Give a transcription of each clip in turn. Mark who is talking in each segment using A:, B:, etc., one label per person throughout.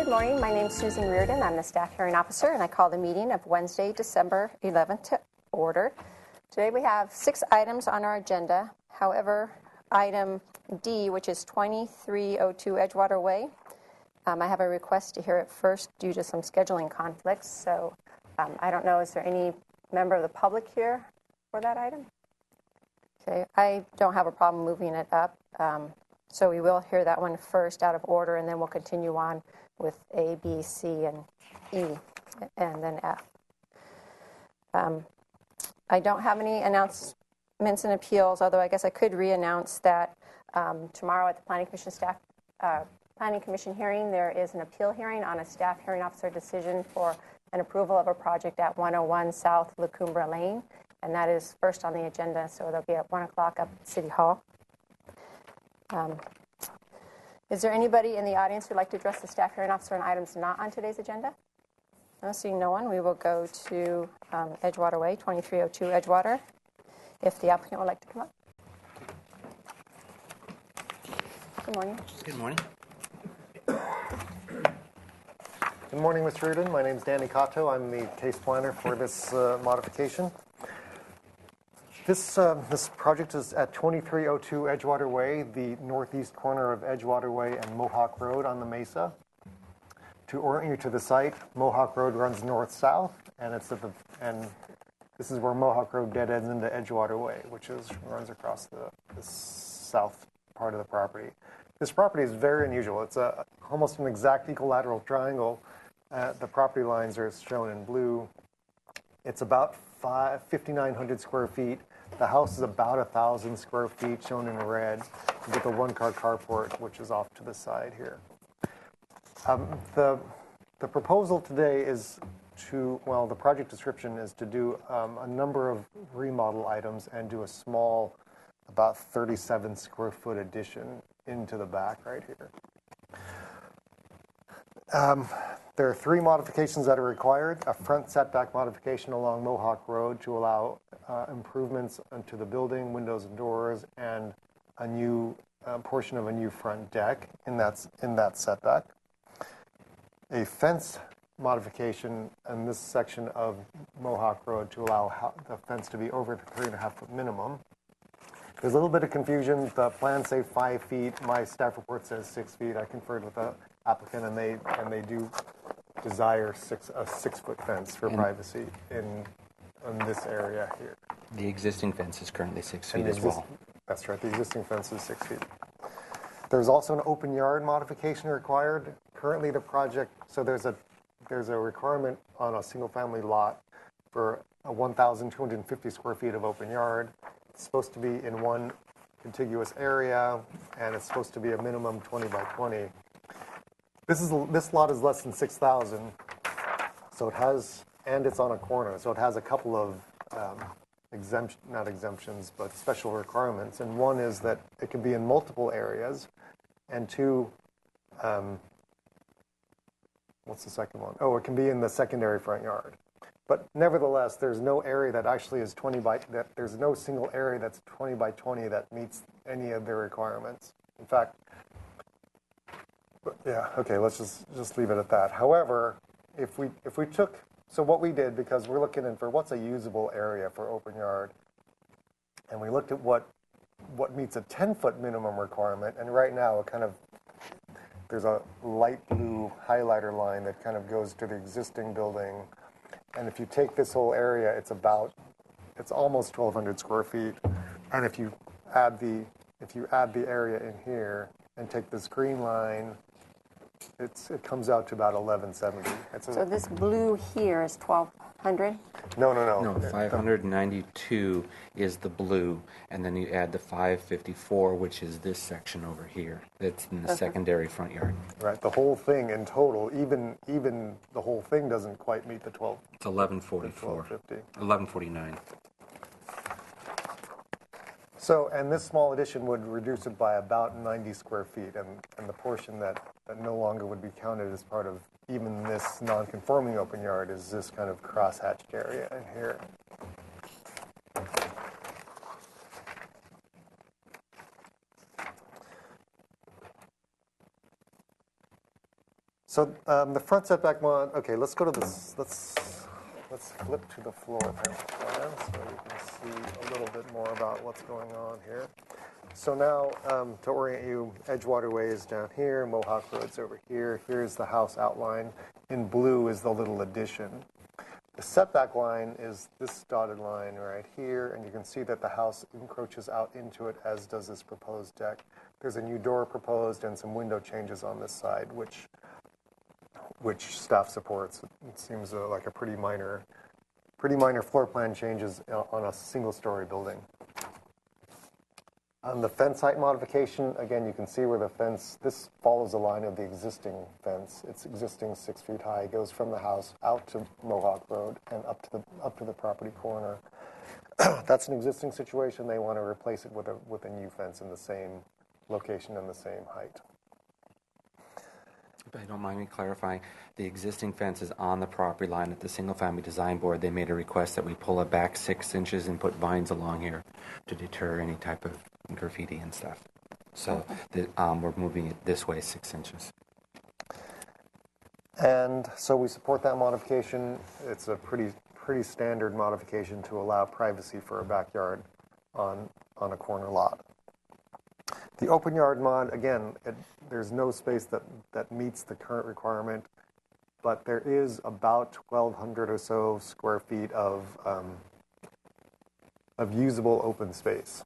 A: Good morning. My name is Susan Reardon. I'm the staff hearing officer, and I call the meeting of Wednesday, December 11th to order. Today we have 6 items on our agenda. However, item D, which is 2302 Edgewater Way, I have a request to hear it first due to some scheduling conflicts. So I don't know, is there any member of the public here for that item? Okay, I don't have a problem moving it up. So we will hear that one first out of order, and then we'll continue on with A, B, C, and E, and then F. I don't have any announcements and appeals, although I guess I could re-announce that tomorrow at the Planning Commission hearing, there is an appeal hearing on a staff hearing officer decision for an approval of a project at 101 South Lacumbra Lane, and that is first on the agenda, so it'll be at 1 o'clock up at City Hall. Is there anybody in the audience who'd like to address the staff hearing officer on items not on today's agenda? No, seeing no one, we will go to Edgewater Way, 2302 Edgewater, if the applicant would like to come up. Good morning.
B: Good morning.
C: Good morning, Mr. Reardon. My name is Danny Cotto. I'm the case planner for this modification. This project is at 2302 Edgewater Way, the northeast corner of Edgewater Way and Mohawk Road on the Mesa. To orient you to the site, Mohawk Road runs north-south, and this is where Mohawk Road dead ends into Edgewater Way, which runs across the south part of the property. This property is very unusual. It's almost an exact equilateral triangle. The property lines are shown in blue. It's about 5,900 square feet. The house is about 1,000 square feet, shown in red, with a one-car carport, which is off to the side here. The proposal today is the project description is to do a number of remodel items and do a small, about 37 square foot addition into the back right here. There are 3 modifications that are required: a front setback modification along Mohawk Road to allow improvements into the building, windows and doors, and a new portion of a new front deck in that setback. A fence modification in this section of Mohawk Road to allow the fence to be over the 3.5 foot minimum. There's a little bit of confusion. The plans say 5 feet. My staff report says 6 feet. I conferred with the applicant, and they do desire a 6 foot fence for privacy in this area here.
B: The existing fence is currently 6 feet as well.
C: That's right. The existing fence is 6 feet. There's also an open yard modification required. Currently, the project, so there's a requirement on a single-family lot for a 1,250 square feet of open yard. It's supposed to be in one contiguous area, and it's supposed to be a minimum 20 by 20. This lot is less than 6,000, so it has, and it's on a corner, so it has a couple of not exemptions, but special requirements. And one is that it can be in multiple areas, and 2, what's the second one? Oh, it can be in the secondary front yard. But nevertheless, there's no area that actually is there's no single area that's 20 by 20 that meets any of the requirements. In fact, yeah, okay, let's just leave it at that. However, if we took, so what we did, because we're looking for what's a usable area for open yard, and we looked at what meets a 10-foot minimum requirement, and right now there's a light blue highlighter line that kind of goes to the existing building, and if you take this whole area, it's almost 1,200 square feet, and if you add the area in here and take this green line, it comes out to about 1,170.
A: So this blue here is 1,200?
C: No.
B: No, 592 is the blue, and then you add the 554, which is this section over here. That's in the secondary front yard.
C: Right, the whole thing in total, even the whole thing doesn't quite meet the 12.
B: It's 1144.
C: 1250.
B: 1149.
C: So, and this small addition would reduce it by about 90 square feet, and the portion that no longer would be counted as part of even this non-conforming open yard is this kind of cross-hatched area in here. So the front setback mod, okay, let's go to this, let's flip to the floor plan so you can see a little bit more about what's going on here. So now, to orient you, Edgewater Way is down here, Mohawk Road's over here. Here's the house outline. In blue is the little addition. The setback line is this dotted line right here, and you can see that the house encroaches out into it, as does this proposed deck. There's a new door proposed and some window changes on this side, which staff supports. It seems like a pretty minor floor plan changes on a single-story building. On the fence height modification, again, you can see where the fence, this follows the line of the existing fence. It's existing 6 feet high, goes from the house out to Mohawk Road and up to the property corner. That's an existing situation. They want to replace it with a new fence in the same location and the same height.
B: If I don't mind me clarifying, the existing fence is on the property line at the single-family design board. They made a request that we pull it back 6 inches and put vines along here to deter any type of graffiti and stuff. So we're moving it this way 6 inches.
C: And so we support that modification. It's a pretty standard modification to allow privacy for a backyard on a corner lot. The open yard mod, again, there's no space that meets the current requirement, but there is about 1,200 or so square feet of usable open space.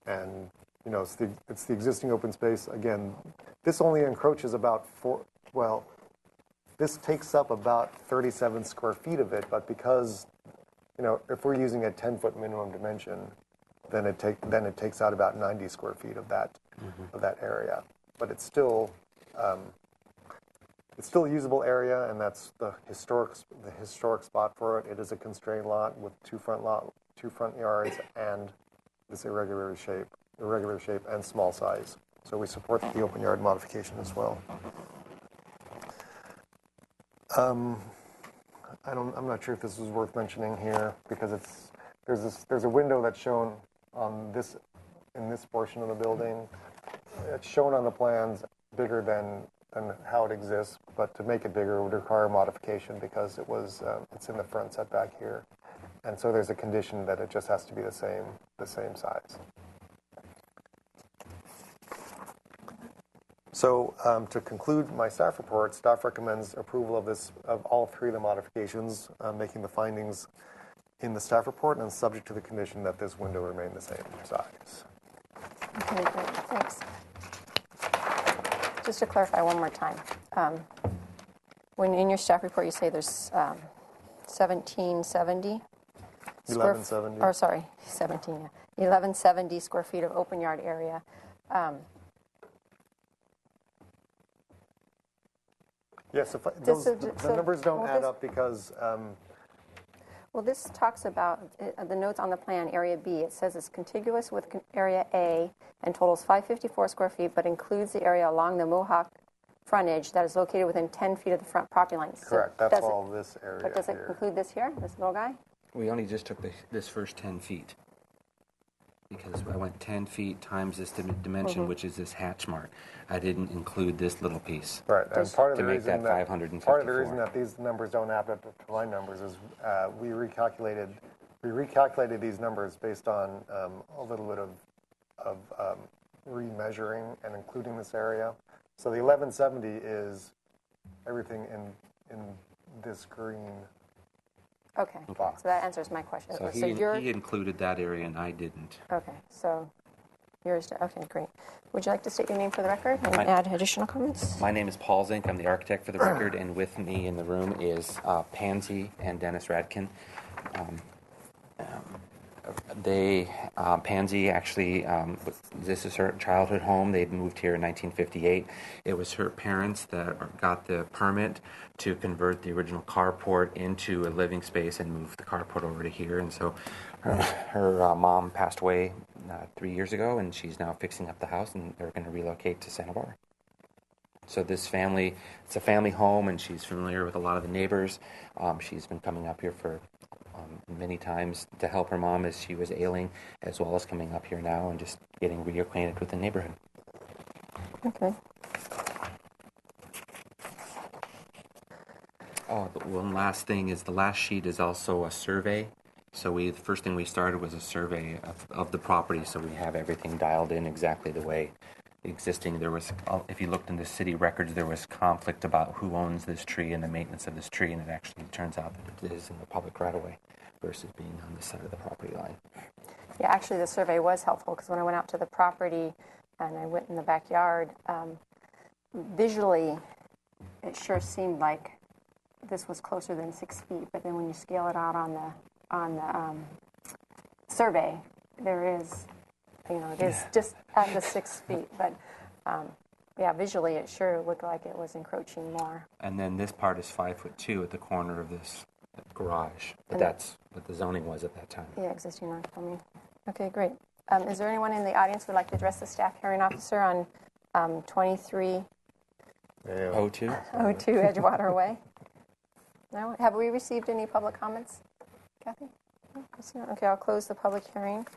C: And, you know, it's the existing open space. Again, this only encroaches about this takes up about 37 square feet of it, but because, you know, if we're using a 10-foot minimum dimension, then it takes out about 90 square feet of that area. But it's still a usable area, and that's the historic spot for it. It is a constrained lot with two front yards and this irregular shape and small size. So we support the open yard modification as well. I'm not sure if this is worth mentioning here because there's a window that's shown in this portion of the building. It's shown on the plans bigger than how it exists, but to make it bigger would require modification because it's in the front setback here, and so there's a condition that it just has to be the same size. So to conclude my staff report, staff recommends approval of all 3 of the modifications, making the findings in the staff report and subject to the condition that this window remain the same size.
A: Okay, great. Thanks. Just to clarify one more time, when in your staff report you say there's 1770
C: 1170.
A: Or sorry, 1170 square feet of open yard area.
C: Yes, the numbers don't add up because.
A: Well, this talks about the notes on the plan, Area B. It says it's contiguous with Area A and totals 554 square feet, but includes the area along the Mohawk frontage that is located within 10 feet of the front property line.
C: Correct.
A: So
C: that's all this area.
A: But does it include this here, this little guy?
B: We only just took this first 10 feet because I went 10 feet times this dimension, which is this hatch mark. I didn't include this little piece.
C: Right, and part of the
B: make
C: reason
B: that 554.
C: Part of the reason that these numbers don't add up to my numbers is we recalculated these numbers based on a little bit of remeasuring and including this area. So the 1170 is everything in this green.
A: Okay,
C: box.
A: so that answers my question.
B: So he included that area and I didn't.
A: Okay, so yours, okay, great. Would you like to state your name for the record and add additional comments?
B: My name is Paul Zink. I'm the architect for the record, and with me in the room is Pansy and Dennis Radkin. Pansy actually, this is her childhood home. They'd moved here in 1958. It was her parents that got the permit to convert the original carport into a living space and move the carport over to here. And so her mom passed away 3 years ago, and she's now fixing up the house, and they're going to relocate to Santa Barbara. So this family, it's a family home, and she's familiar with a lot of the neighbors. She's been coming up here for many times to help her mom as she was ailing, as well as coming up here now and just getting reacquainted with the neighborhood.
A: Okay.
B: Oh, the one last thing is the last sheet is also a survey. So the first thing we started was a survey of the property, so we have everything dialed in exactly the way existing. There was, if you looked in the city records, there was conflict about who owns this tree and the maintenance of this tree, and it actually turns out that it is in the public right of way versus being on the side of the property line.
A: Yeah, actually, the survey was helpful because when I went out to the property and I went in the backyard, visually, it sure seemed like this was closer than 6 feet. But then when you scale it out on the survey, there is, it is just at the 6 feet. But yeah, visually, it sure looked like it was encroaching more.
B: And then this part is 5'2" at the corner of this garage, but that's what the zoning was at that time.
A: Yeah, existing non-conforming. Okay, great. Is there anyone in the audience who would like to address the staff hearing officer on 2302
B: O2?
A: Edgewater Way? No? Have we received any public comments, Kathy? No? Okay, I'll close the public hearing.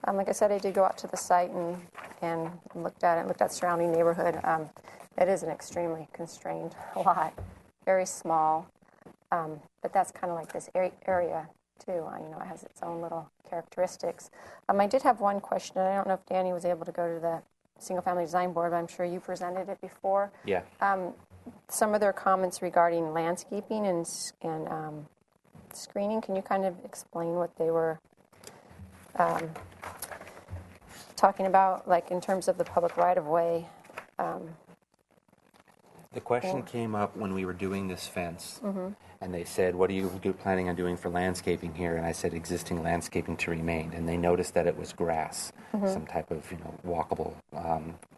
A: Like I said, I did go out to the site and looked at it, looked at the surrounding neighborhood. It is an extremely constrained lot, very small, but that's kind of like this area too. It has its own little characteristics. I did have one question. I don't know if Danny was able to go to the Single Family Design Board, but I'm sure you presented it before.
B: Yeah.
A: Some of their comments regarding landscaping and screening. Can you kind of explain what they were talking about, like in terms of the public right-of-way?
B: The question came up when we were doing this fence, and they said, what are you planning on doing for landscaping here? And I said, existing landscaping to remain. And they noticed that it was grass, some type of walkable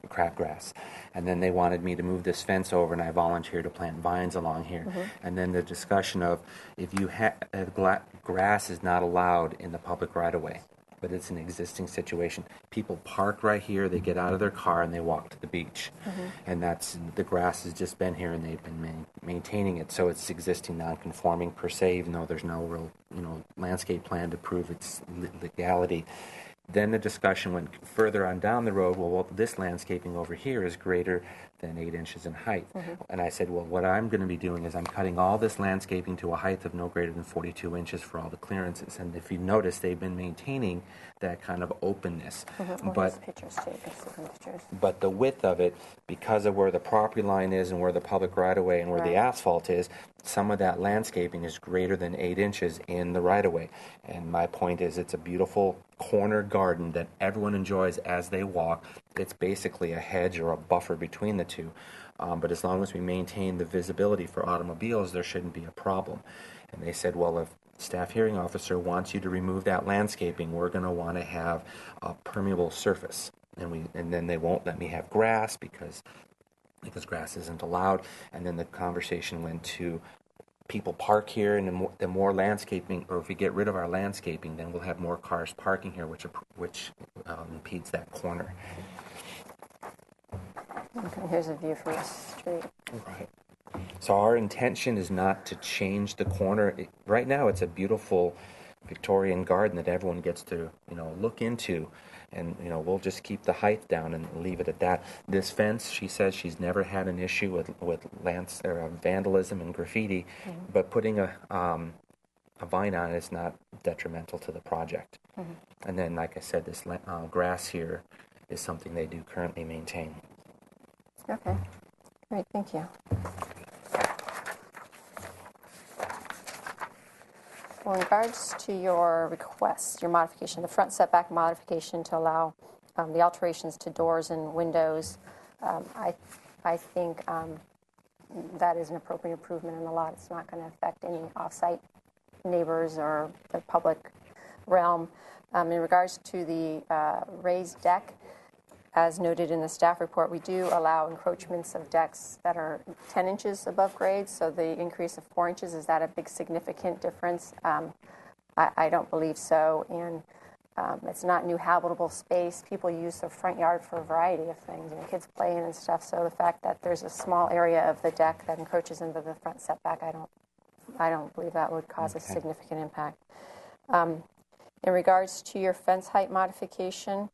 B: crabgrass. And then they wanted me to move this fence over, and I volunteered to plant vines along here. And then the discussion of if you grass is not allowed in the public right-of-way, but it's an existing situation. People park right here, they get out of their car, and they walk to the beach. And the grass has just been here, and they've been maintaining it, so it's existing non-conforming per se, even though there's no real, landscape plan to prove its legality. Then the discussion went further on down the road. Well, this landscaping over here is greater than 8 inches in height. And I said, well, what I'm going to be doing is I'm cutting all this landscaping to a height of no greater than 42 inches for all the clearances. And if you notice, they've been maintaining that kind of openness.
A: But pictures too. Pictures.
B: But the width of it, because of where the property line is and where the public right-of-way and where the asphalt is, some of that landscaping is greater than 8 inches in the right-of-way. And my point is, it's a beautiful corner garden that everyone enjoys as they walk. It's basically a hedge or a buffer between the two. But as long as we maintain the visibility for automobiles, there shouldn't be a problem. And they said, well, if staff hearing officer wants you to remove that landscaping, we're going to want to have a permeable surface. And then they won't let me have grass because grass isn't allowed. And then the conversation went to people park here, and the more landscaping, or if we get rid of our landscaping, then we'll have more cars parking here, which impedes that corner.
A: Okay, here's a view from the street.
B: Right. So our intention is not to change the corner. Right now, it's a beautiful Victorian garden that everyone gets to, look into. And, we'll just keep the height down and leave it at that. This fence, she says she's never had an issue with vandalism and graffiti, but putting a vine on it is not detrimental to the project. And then, like I said, this grass here is something they do currently maintain.
A: Okay, great, thank you. Well, in regards to your request, your modification, the front setback modification to allow the alterations to doors and windows, I think that is an appropriate improvement in the lot. It's not going to affect any off-site neighbors or the public realm. In regards to the raised deck, as noted in the staff report, we do allow encroachments of decks that are 10 inches above grade, so the increase of 4 inches, is that a big significant difference? I don't believe so, and it's not new habitable space. People use the front yard for a variety of things, kids playing and stuff, so the fact that there's a small area of the deck that encroaches into the front setback, I don't believe that would cause a significant impact. In regards to your fence height modification,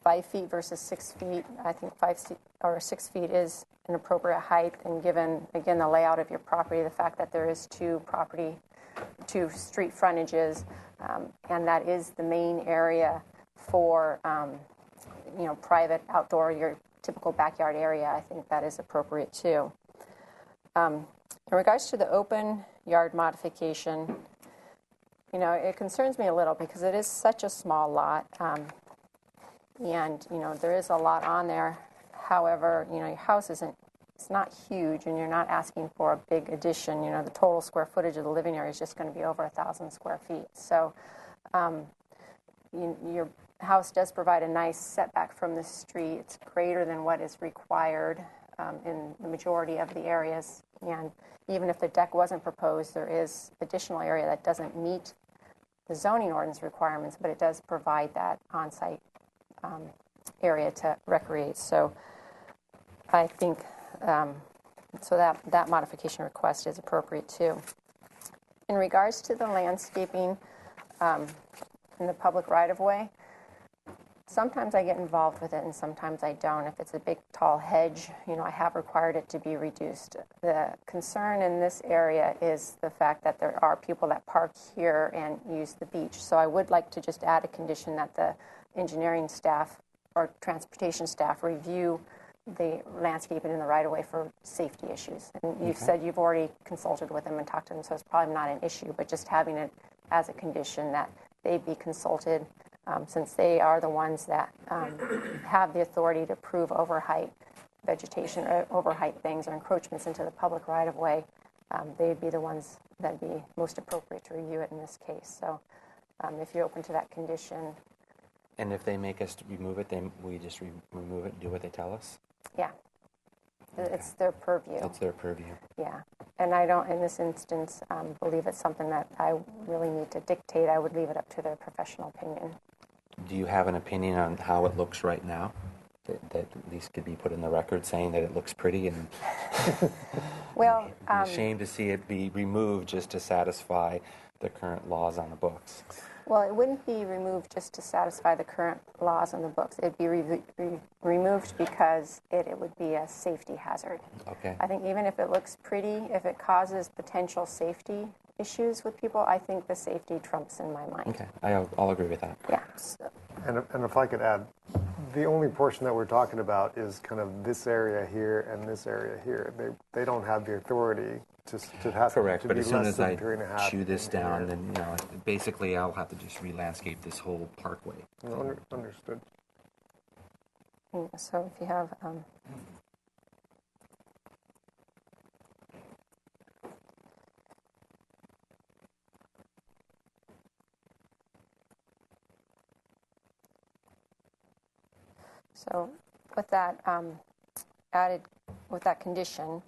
A: 5 feet versus 6 feet. I think 6 feet is an appropriate height, and given, again, the layout of your property, the fact that there is two street frontages, and that is the main area for, private outdoor, your typical backyard area, I think that is appropriate too. In regards to the open yard modification, it concerns me a little because it is such a small lot, and there is a lot on there. However, your house it's not huge, and you're not asking for a big addition. The total square footage of the living area is just going to be over 1,000 square feet. So your house does provide a nice setback from the street. It's greater than what is required in the majority of the areas. And even if the deck wasn't proposed, there is additional area that doesn't meet the zoning ordinance requirements, but it does provide that on-site area to recreate. So I think that modification request is appropriate too. In regards to the landscaping in the public right-of-way, sometimes I get involved with it and sometimes I don't. If it's a big, tall hedge, I have required it to be reduced. The concern in this area is the fact that there are people that park here and use the beach. So I would like to just add a condition that the engineering staff or transportation staff review the landscaping in the right-of-way for safety issues. And you've said you've already consulted with them and talked to them, so it's probably not an issue, but just having it as a condition that they be consulted, since they are the ones that have the authority to approve overheight vegetation or overheight things or encroachments into the public right-of-way. They'd be the ones that'd be most appropriate to review it in this case. So if you're open to that condition.
B: And if they make us remove it, then we just remove it and do what they tell us?
A: Yeah. Okay. It's their purview.
B: It's their purview.
A: Yeah. And I don't, in this instance, believe it's something that I really need to dictate. I would leave it up to their professional opinion.
B: Do you have an opinion on how it looks right now? That at least could be put in the record saying that it looks pretty and
A: well,
B: a shame to see it be removed just to satisfy the current laws on the books.
A: Well, it wouldn't be removed just to satisfy the current laws on the books. It'd be removed because it would be a safety hazard. Okay. I think even if it looks pretty, if it causes potential safety issues with people, I think the safety trumps in my mind.
B: Okay, I'll agree with that.
A: Yeah. So.
C: And if I could add, the only portion that we're talking about is kind of this area here and this area here. They don't have the authority to have
B: correct,
C: to
B: but
C: be
B: as soon
C: less
B: as
C: than
B: I
C: 3.5
B: chew this down,
C: here.
B: then basically I'll have to just re-landscape this whole parkway.
C: Understood.
A: So if you have. So with that added, with that condition,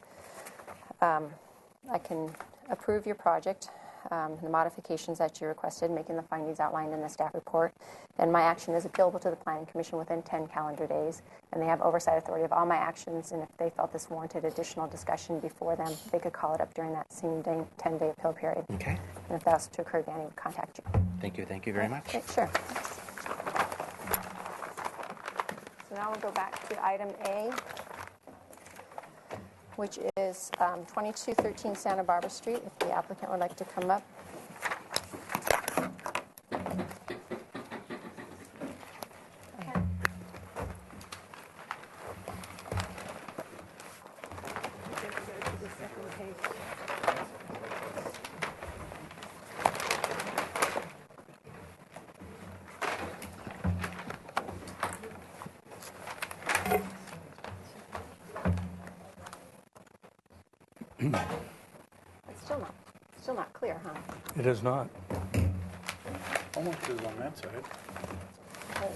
A: I can approve your project, the modifications that you requested, making the findings outlined in the staff report, and my action is appealable to the Planning Commission within 10 calendar days, and they have oversight authority of all my actions, and if they felt this warranted additional discussion before them, they could call it up during that same 10-day appeal period. Okay. And if that was to occur, Danny would contact you.
B: Thank you very much.
A: Okay, sure. So now we'll go back to item A, which is 2213 Santa Barbara Street, if the applicant would like to come up. It's still not clear, huh?
D: It is not.
E: Almost is on that side.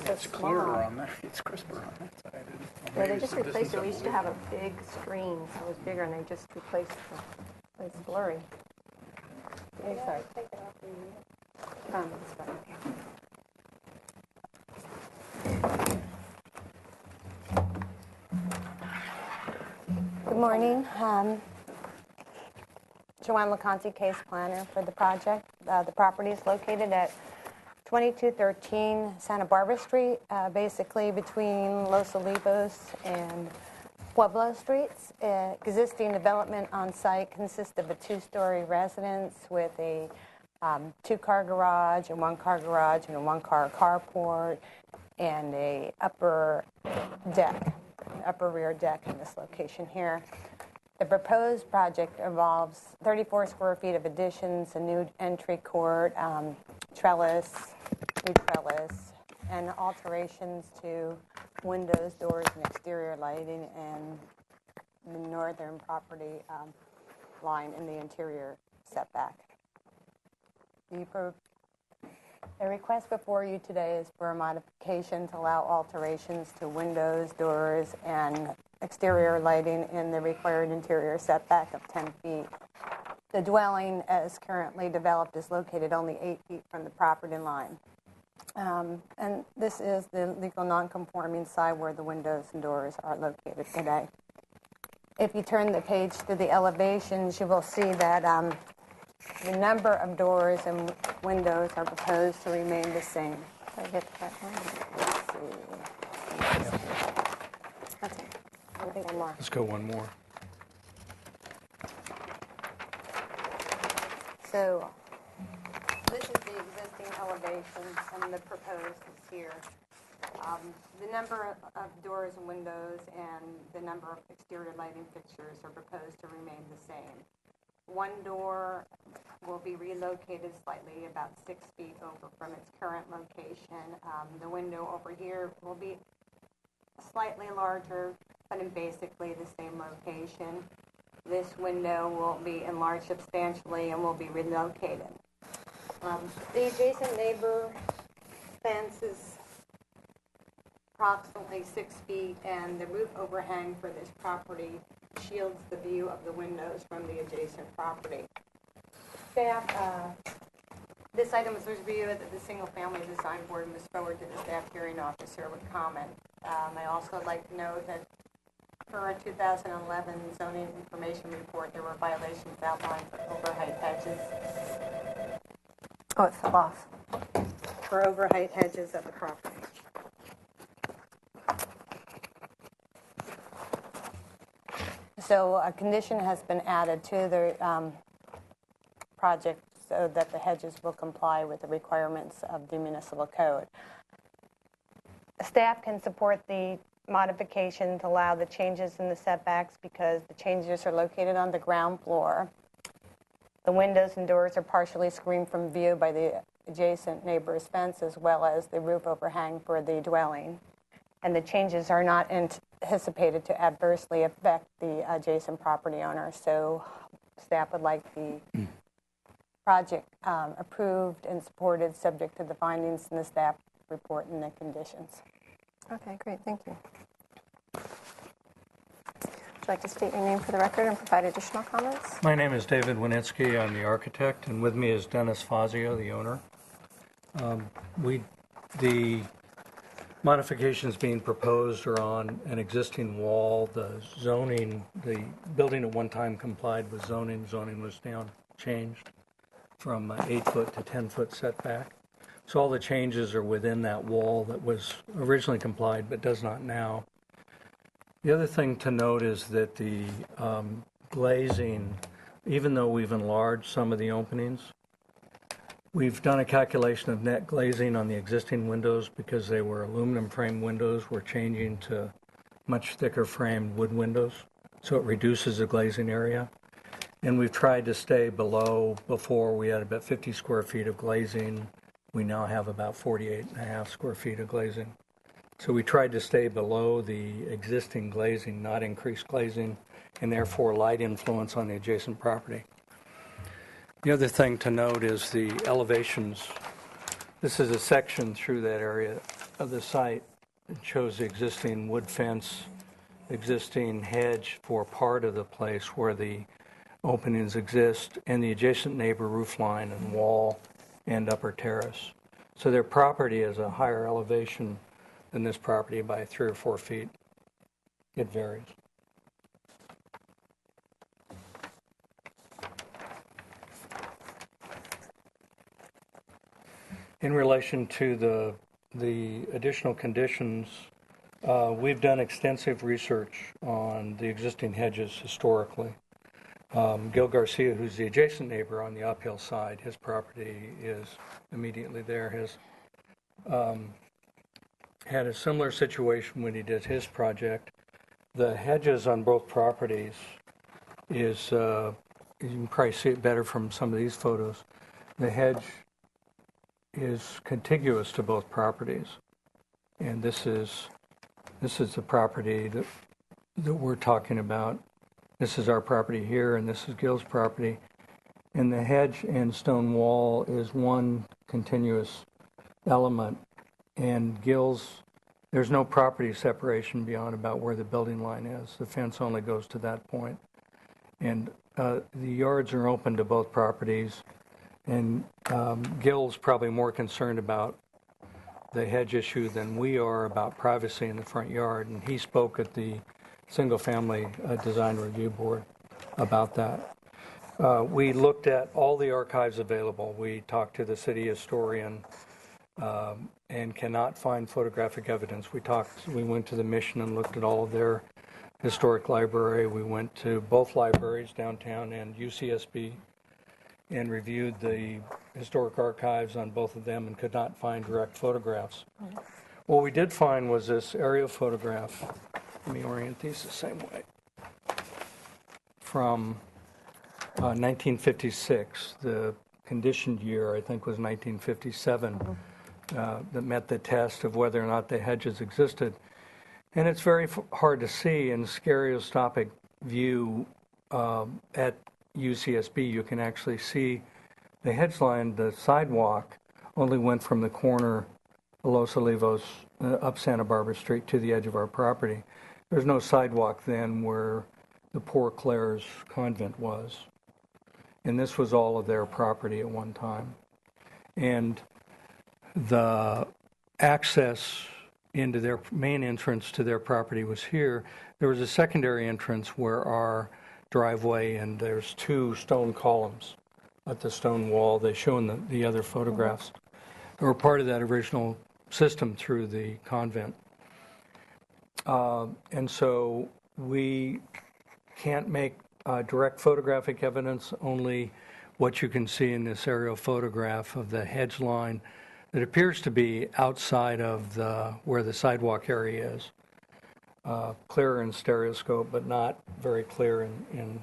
A: It's
E: Clearer on that. It's crisper on that side.
A: Yeah, they just replaced it. We used to have a big screen, so it was bigger, and they just replaced it. It's blurry. Hey, sorry. It's fine.
F: Good morning. Joanne LeConte, case planner for the project. The property is located at 2213 Santa Barbara Street, basically between Los Olivos and Pueblo Streets. Existing development on site consists of a two-story residence with a two-car garage, a one-car garage, and a one-car carport, and a upper rear deck in this location here. The proposed project involves 34 square feet of additions, a new entry court, new trellis, and alterations to windows, doors, and exterior lighting, and the northern property line in the interior setback. The request before you today is for a modification to allow alterations to windows, doors, and exterior lighting in the required interior setback of 10 feet. The dwelling, as currently developed, is located only 8 feet from the property line. And this is the legal non-conforming side where the windows and doors are located today. If you turn the page to the elevations, you will see that the number of doors and windows are proposed to remain the same.
A: Did I get that one?
F: Let's see.
A: Okay. I think one more.
E: Let's go one more.
F: So this is the existing elevation, and the proposed is here. The number of doors and windows and the number of exterior lighting fixtures are proposed to remain the same. One door will be relocated slightly about 6 feet over from its current location. The window over here will be slightly larger, but in basically the same location. This window will be enlarged substantially and will be relocated. The adjacent neighbor fence is approximately 6 feet, and the roof overhang for this property shields the view of the windows from the adjacent property. Staff, this item was reviewed at the Single Family Design Board and was forwarded to the staff hearing officer with comment. I also like to note that for a 2011 zoning information report, there were violations outlined for overheight hedges.
A: Oh, it fell off.
F: For overheight hedges at the property. So a condition has been added to the project so that the hedges will comply with the requirements of the municipal code. Staff can support the modification to allow the changes in the setbacks because the changes are located on the ground floor. The windows and doors are partially screened from view by the adjacent neighbor's fence as well as the roof overhang for the dwelling. And the changes are not anticipated to adversely affect the adjacent property owner. So staff would like the project approved and supported subject to the findings in the staff report and the conditions.
A: Okay, great. Thank you. Would you like to state your name for the record and provide additional comments?
D: My name is David Winitsky. I'm the architect, and with me is Dennis Fazio, the owner. The modifications being proposed are on an existing wall. The building at one time complied with zoning. Zoning was now changed from 8-foot to 10-foot setback. So all the changes are within that wall that was originally complied but does not now. The other thing to note is that the glazing, even though we've enlarged some of the openings, we've done a calculation of net glazing on the existing windows because they were aluminum frame windows. We're changing to much thicker framed wood windows, so it reduces the glazing area. And we've tried to stay below. Before we had about 50 square feet of glazing. We now have about 48.5 square feet of glazing. So we tried to stay below the existing glazing, not increase glazing, and therefore light influence on the adjacent property. The other thing to note is the elevations. This is a section through that area of the site. It shows the existing wood fence, existing hedge for part of the place where the openings exist, and the adjacent neighbor roof line and wall and upper terrace. So their property is a higher elevation than this property by 3 or 4 feet. It varies. In relation to the additional conditions, we've done extensive research on the existing hedges historically. Gil Garcia, who's the adjacent neighbor on the uphill side, his property is immediately there. His had a similar situation when he did his project. The hedges on both properties is, you can probably see it better from some of these photos. The hedge is contiguous to both properties. And this is the property that we're talking about. This is our property here, and this is Gil's property. And the hedge and stone wall is one continuous element. And Gil's, there's no property separation beyond about where the building line is. The fence only goes to that point. And the yards are open to both properties. And Gil's probably more concerned about the hedge issue than we are about privacy in the front yard. And he spoke at the Single Family Design Review Board about that. We looked at all the archives available. We talked to the city historian and cannot find photographic evidence. We went to the Mission and looked at all of their historic library. We went to both libraries, downtown and UCSB, and reviewed the historic archives on both of them and could not find direct photographs. What we did find was this aerial photograph. Let me orient these the same way. From 1956, the conditioned year, I think, was 1957, that met the test of whether or not the hedges existed. And it's very hard to see in stereoscopic view at UCSB. You can actually see the hedge line, the sidewalk, only went from the corner of Los Olivos up Santa Barbara Street to the edge of our property. There's no sidewalk then where the Poor Clares convent was. And this was all of their property at one time. And the access into their main entrance to their property was here. There was a secondary entrance where our driveway, and there's two stone columns at the stone wall. They show in the other photographs. They were part of that original system through the convent. And so we can't make direct photographic evidence, only what you can see in this aerial photograph of the hedge line that appears to be outside of where the sidewalk area is. Clearer in stereoscope, but not very clear in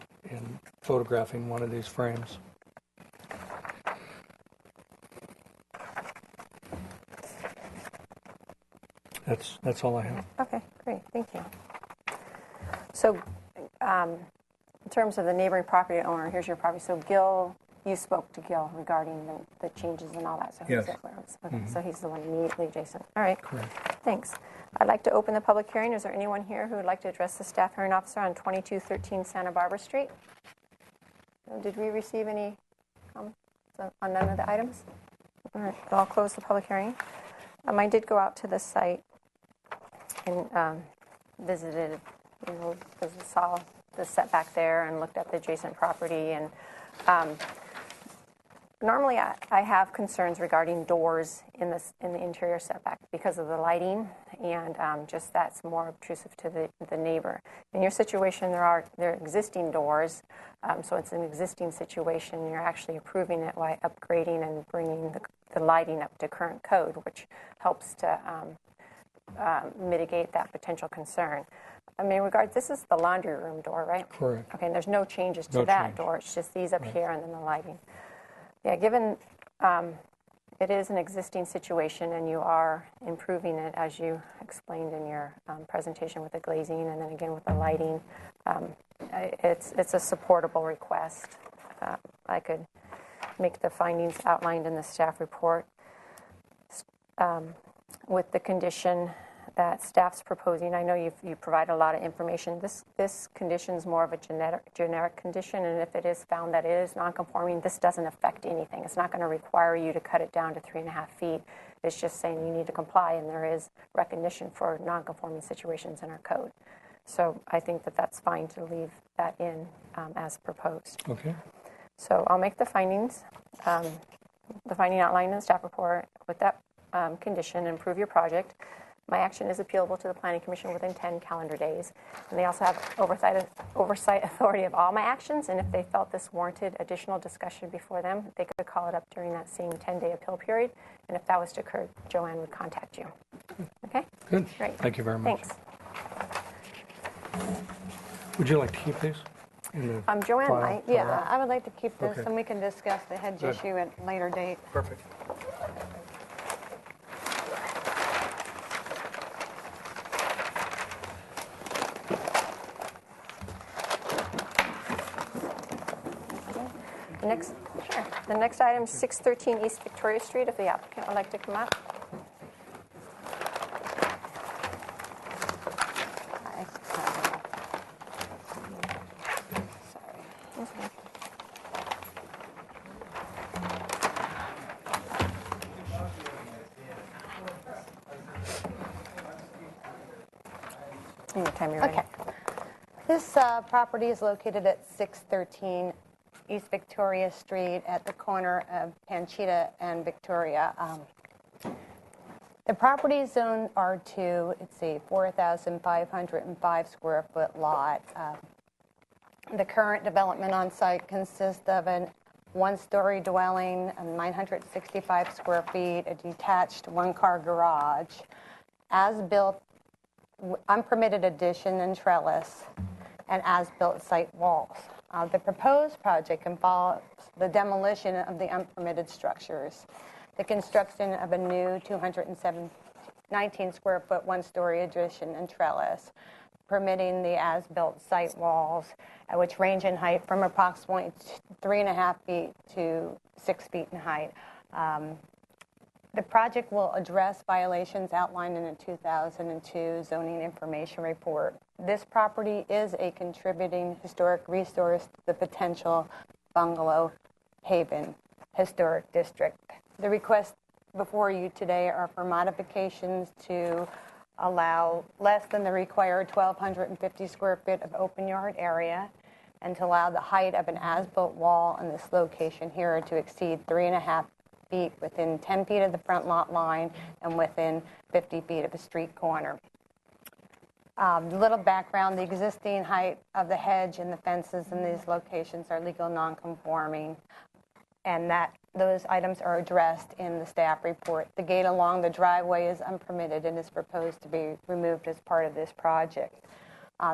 D: photographing one of these frames. That's all I have.
A: Okay, great, thank you. So, in terms of the neighboring property owner, here's your property. So Gil, you spoke to Gil regarding the changes and all that. So
D: Yes.
A: Okay, so he's the one immediately adjacent. All right,
D: Correct.
A: thanks. I'd like to open the public hearing. Is there anyone here who would like to address the staff hearing officer on 2213 Santa Barbara Street? Did we receive any comments on none of the items? All right, so I'll close the public hearing. I did go out to the site and visited, saw the setback there and looked at the adjacent property. And normally I have concerns regarding doors in the interior setback because of the lighting, and just that's more obtrusive to the neighbor. In your situation, there are existing doors, so it's an existing situation. You're actually approving it by upgrading and bringing the lighting up to current code, which helps to mitigate that potential concern. I mean, this is the laundry room door, right?
D: Correct.
A: Okay, and there's no changes to
D: No
A: that
D: change.
A: door. It's just these up here and then the lighting. Yeah, given it is an existing situation and you are improving it as you explained in your presentation with the glazing and then again with the lighting, it's a supportable request. I could make the findings outlined in the staff report with the condition that staff's proposing. I know you provide a lot of information. This condition is more of a generic condition, and if it is found that it is nonconforming, this doesn't affect anything. It's not going to require you to cut it down to 3.5 feet. It's just saying you need to comply, and there is recognition for nonconforming situations in our code. So I think that that's fine to leave that in as proposed.
D: Okay.
A: So I'll make the findings. the finding outlined in the staff report with that condition and approve your project. My action is appealable to the Planning Commission within 10 calendar days. And they also have oversight authority of all my actions, and if they felt this warranted additional discussion before them, they could call it up during that same 10-day appeal period. And if that was to occur, Joanne would contact you. Okay?
D: Good.
A: Great.
D: Thank you very much.
A: Thanks.
D: Would you like to keep these?
A: Joanne
D: File.
A: might.
F: Yeah, I would like to keep this,
D: Okay.
F: and we can discuss the hedge
D: Good.
F: issue at a later date.
D: Perfect.
A: The next item is 613 East Victoria Street, if the applicant would like to come up.
F: Hi. Sorry.
A: Anytime you're ready.
F: Okay. This property is located at 613 East Victoria Street at the corner of Panchita and Victoria. The property is zoned R2. It's a 4,505 square foot lot. The current development on site consists of a one-story dwelling, 965 square feet, a detached one-car garage, as-built unpermitted addition and trellis, and as-built site walls. The proposed project involves the demolition of the unpermitted structures, the construction of a new 219 square foot one-story addition and trellis, permitting the as-built site walls, which range in height from approximately 3.5 feet to 6 feet in height. The project will address violations outlined in a 2002 zoning information report. This property is a contributing historic resource to the potential Bungalow Haven Historic District. The requests before you today are for modifications to allow less than the required 1,250 square feet of open yard area and to allow the height of an as-built wall in this location here to exceed 3.5 feet within 10 feet of the front lot line and within 50 feet of a street corner. A little background, the existing height of the hedge and the fences in these locations are legal non-conforming, and that those items are addressed in the staff report. The gate along the driveway is unpermitted and is proposed to be removed as part of this project.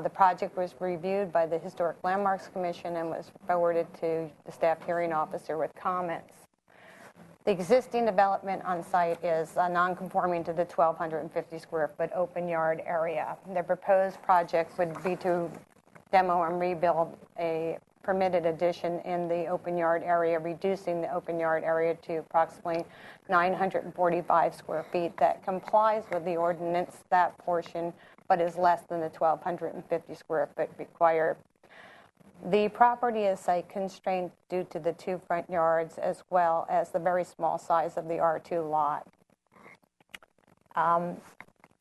F: The project was reviewed by the Historic Landmarks Commission and was forwarded to the staff hearing officer with comments. The existing development on site is non-conforming to the 1,250 square foot open yard area. The proposed project would be to demo and rebuild a permitted addition in the open yard area, reducing the open yard area to approximately 945 square feet. That complies with the ordinance, that portion, but is less than the 1,250 square foot required. The property is site constrained due to the two front yards as well as the very small size of the R2 lot.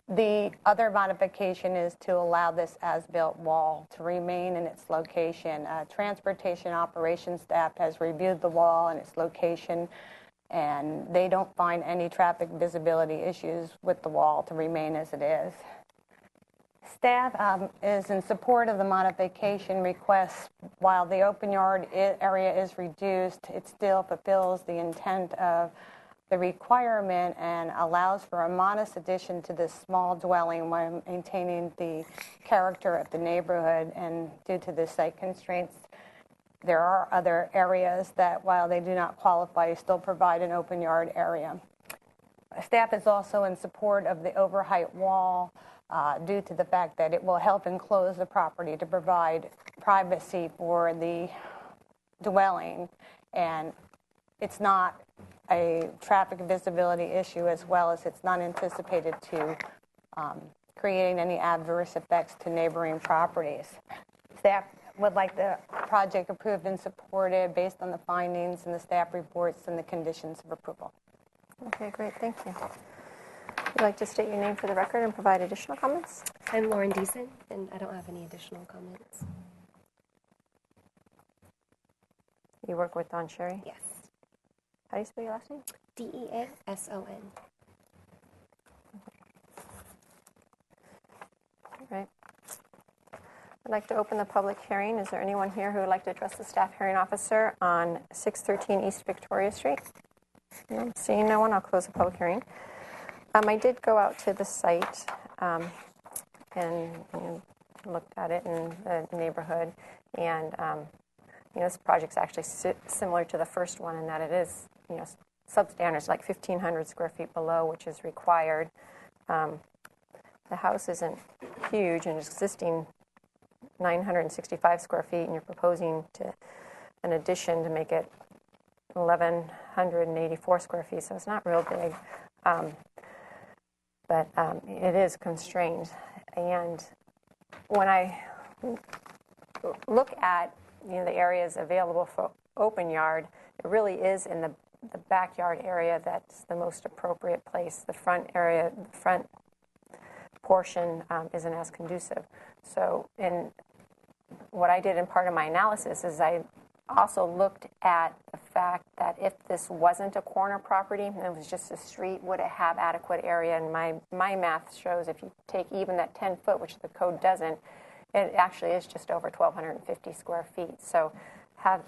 F: The other modification is to allow this as-built wall to remain in its location. Transportation operations staff has reviewed the wall and its location, and they don't find any traffic visibility issues with the wall to remain as it is. Staff is in support of the modification request. While the open yard area is reduced, it still fulfills the intent of the requirement and allows for a modest addition to this small dwelling while maintaining the character of the neighborhood. And due to the site constraints, there are other areas that, while they do not qualify, still provide an open yard area. Staff is also in support of the overheight wall due to the fact that it will help enclose the property to provide privacy for the dwelling, and it's not a traffic visibility issue, as well as it's not anticipated to creating any adverse effects to neighboring properties. Staff would like the project approved and supported based on the findings in the staff reports and the conditions of approval.
A: Okay, great. Thank you. Would you like to state your name for the record and provide additional comments?
G: I'm Lauren Deason, and I don't have any additional comments.
A: You work with Don Sherry?
G: Yes.
A: do you spell your last name?
G: Deason.
A: Right. I'd like to open the public hearing. Is there anyone here who would like to address the staff hearing officer on 613 East Victoria Street? No, seeing no one, I'll close the public hearing. I did go out to the site and looked at it in the neighborhood, and this project's actually similar to the first one in that it is, substandard, like 1,500 square feet below, which is required. The house isn't huge and existing 965 square feet, and you're proposing to an addition to make it 1,184 square feet, so it's not real big. But it is constrained. And when I look at the areas available for open yard, it really is in the backyard area that's the most appropriate place. The front area, the front portion isn't as conducive. So what I did in part of my analysis is I also looked at the fact that if this wasn't a corner property and it was just a street, would it have adequate area? And my math shows if you take even that 10 foot, which the code doesn't, it actually is just over 1,250 square feet. So had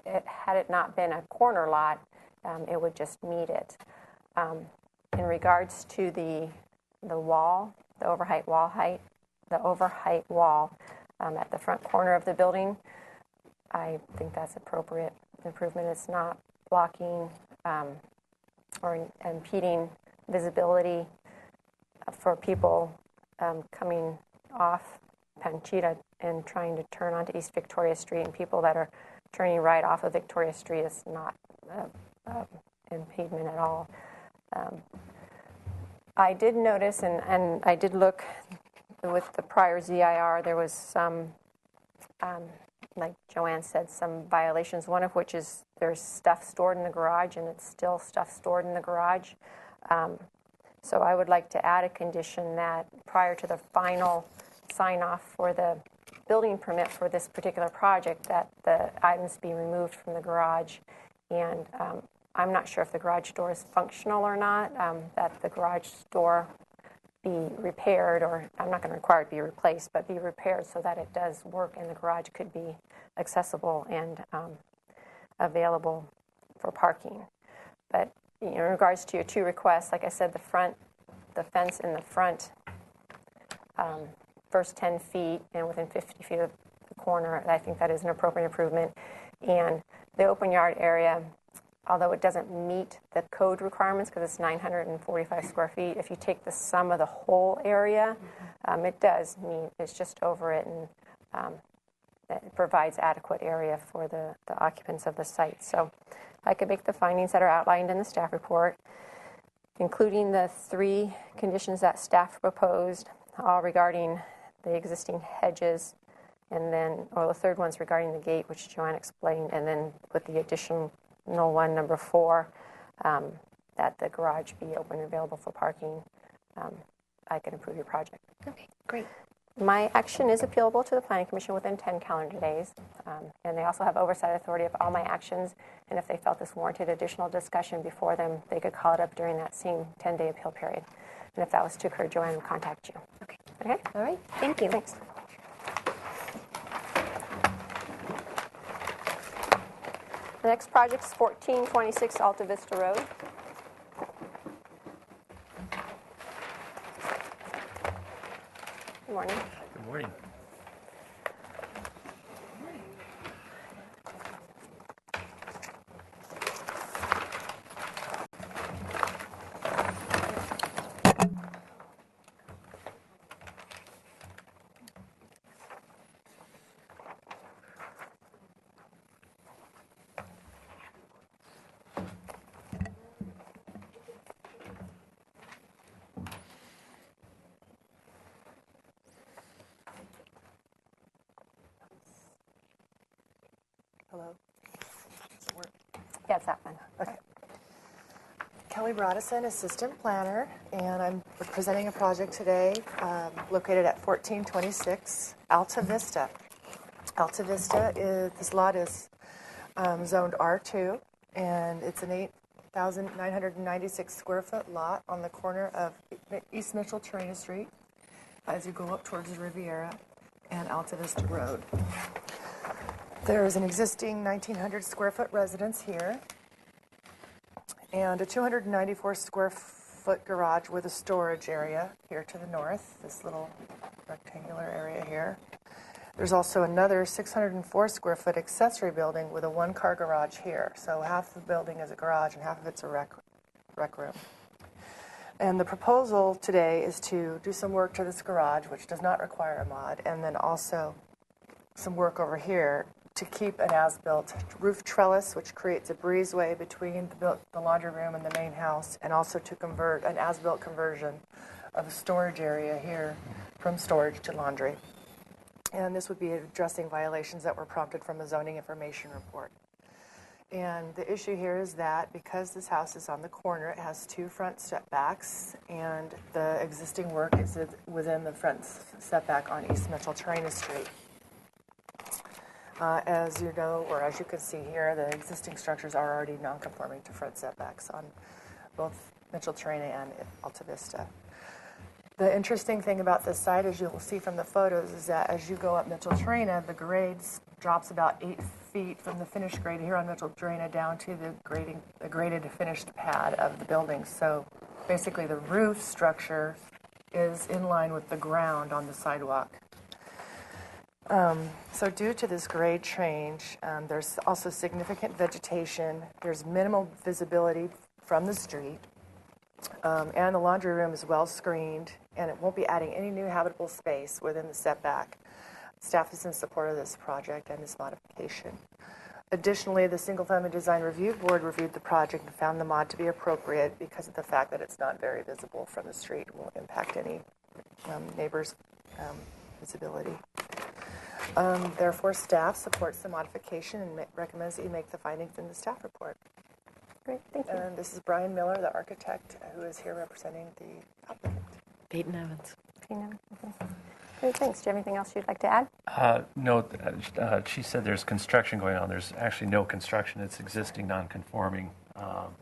A: it not been a corner lot, it would just meet it. In regards to the wall, the overheight wall at the front corner of the building, I think that's appropriate improvement. It's not blocking or impeding visibility for people coming off Panchita and trying to turn onto East Victoria Street, and people that are turning right off of Victoria Street. Is not impediment at all. I did notice, and I did look with the prior ZIR, there was some like Joanne said, some violations, one of which is there's stuff stored in the garage, and it's still stuff stored in the garage. So I would like to add a condition that prior to the final sign-off for the building permit for this particular project, that the items be removed from the garage. And I'm not sure if the garage door is functional or not, that the garage door be repaired, or I'm not going to require it to be replaced, but be repaired so that it does work and the garage could be accessible and available for parking. But in regards to your two requests, like I said, the fence in the front, first 10 feet and within 50 feet of the corner, I think that is an appropriate improvement. And the open yard area, although it doesn't meet the code requirements because it's 945 square feet, if you take the sum of the whole area, it does meet. It's just over it, and it provides adequate area for the occupants of the site. So I could make the findings that are outlined in the staff report, including the 3 conditions that staff proposed, all regarding the existing hedges, and then, the third one's regarding the gate, which Joanne explained, and then with the additional one, number 4, that the garage be open and available for parking, I can approve your project.
G: Okay, great.
A: My action is appealable to the Planning Commission within 10 calendar days, and they also have oversight authority of all my actions, and if they felt this warranted additional discussion before them, they could call it up during that same 10-day appeal period. And if that was to occur, Joanne will contact you.
G: Okay.
A: Okay?
G: All right. Thank you.
A: Thanks. The next project is 1426 Alta Vista Road. Good morning.
D: Good morning.
H: Hello. Does it work?
A: Yeah, it's that one.
H: Okay. Kelly Broadison, Assistant Planner, and I'm presenting a project today located at 1426 Alta Vista. Alta Vista this lot is zoned R2. And it's an 8,996 square foot lot on the corner of East Mitchell Terrena Street as you go up towards the Riviera and Alta Vista Road. There is an existing 1,900 square foot residence here and a 294 square foot garage with a storage area here to the north, this little rectangular area here. There's also another 604 square foot accessory building with a one-car garage here. So half the building is a garage and half of it's a rec room. And the proposal today is to do some work to this garage, which does not require a mod, and then also some work over here to keep an as-built roof trellis, which creates a breezeway between the laundry room and the main house, and also to convert an as-built conversion of a storage area here from storage to laundry. And this would be addressing violations that were prompted from a zoning information report. And the issue here is that because this house is on the corner, it has two front setbacks, and the existing work is within the front setback on East Mitchell Terrena Street. As you know, or as you can see here, the existing structures are already non-conforming to front setbacks on both Mitchell Terrena and Alta Vista. The interesting thing about this site, as you'll see from the photos, is that as you go up Mitchell Terrena, the grades drops about 8 feet from the finished grade here on Mitchell Terrena down to the graded finished pad of the building. So basically the roof structure is in line with the ground on the sidewalk. So due to this grade change, there's also significant vegetation. There's minimal visibility from the street. And the laundry room is well screened, and it won't be adding any new habitable space within the setback. Staff is in support of this project and this modification. Additionally, the Single Family Design Review Board reviewed the project and found the mod to be appropriate because of the fact that it's not very visible from the street and won't impact any neighbors' visibility. Therefore, staff supports the modification and recommends that you make the findings in the staff report.
A: Great, thank you.
H: And this is Brian Miller, the architect, who is here representing the applicant.
G: Peyton Evans.
A: Great, thanks. Do you have anything else you'd like to add?
I: No, she said there's construction going on. There's actually no construction. It's existing non-conforming.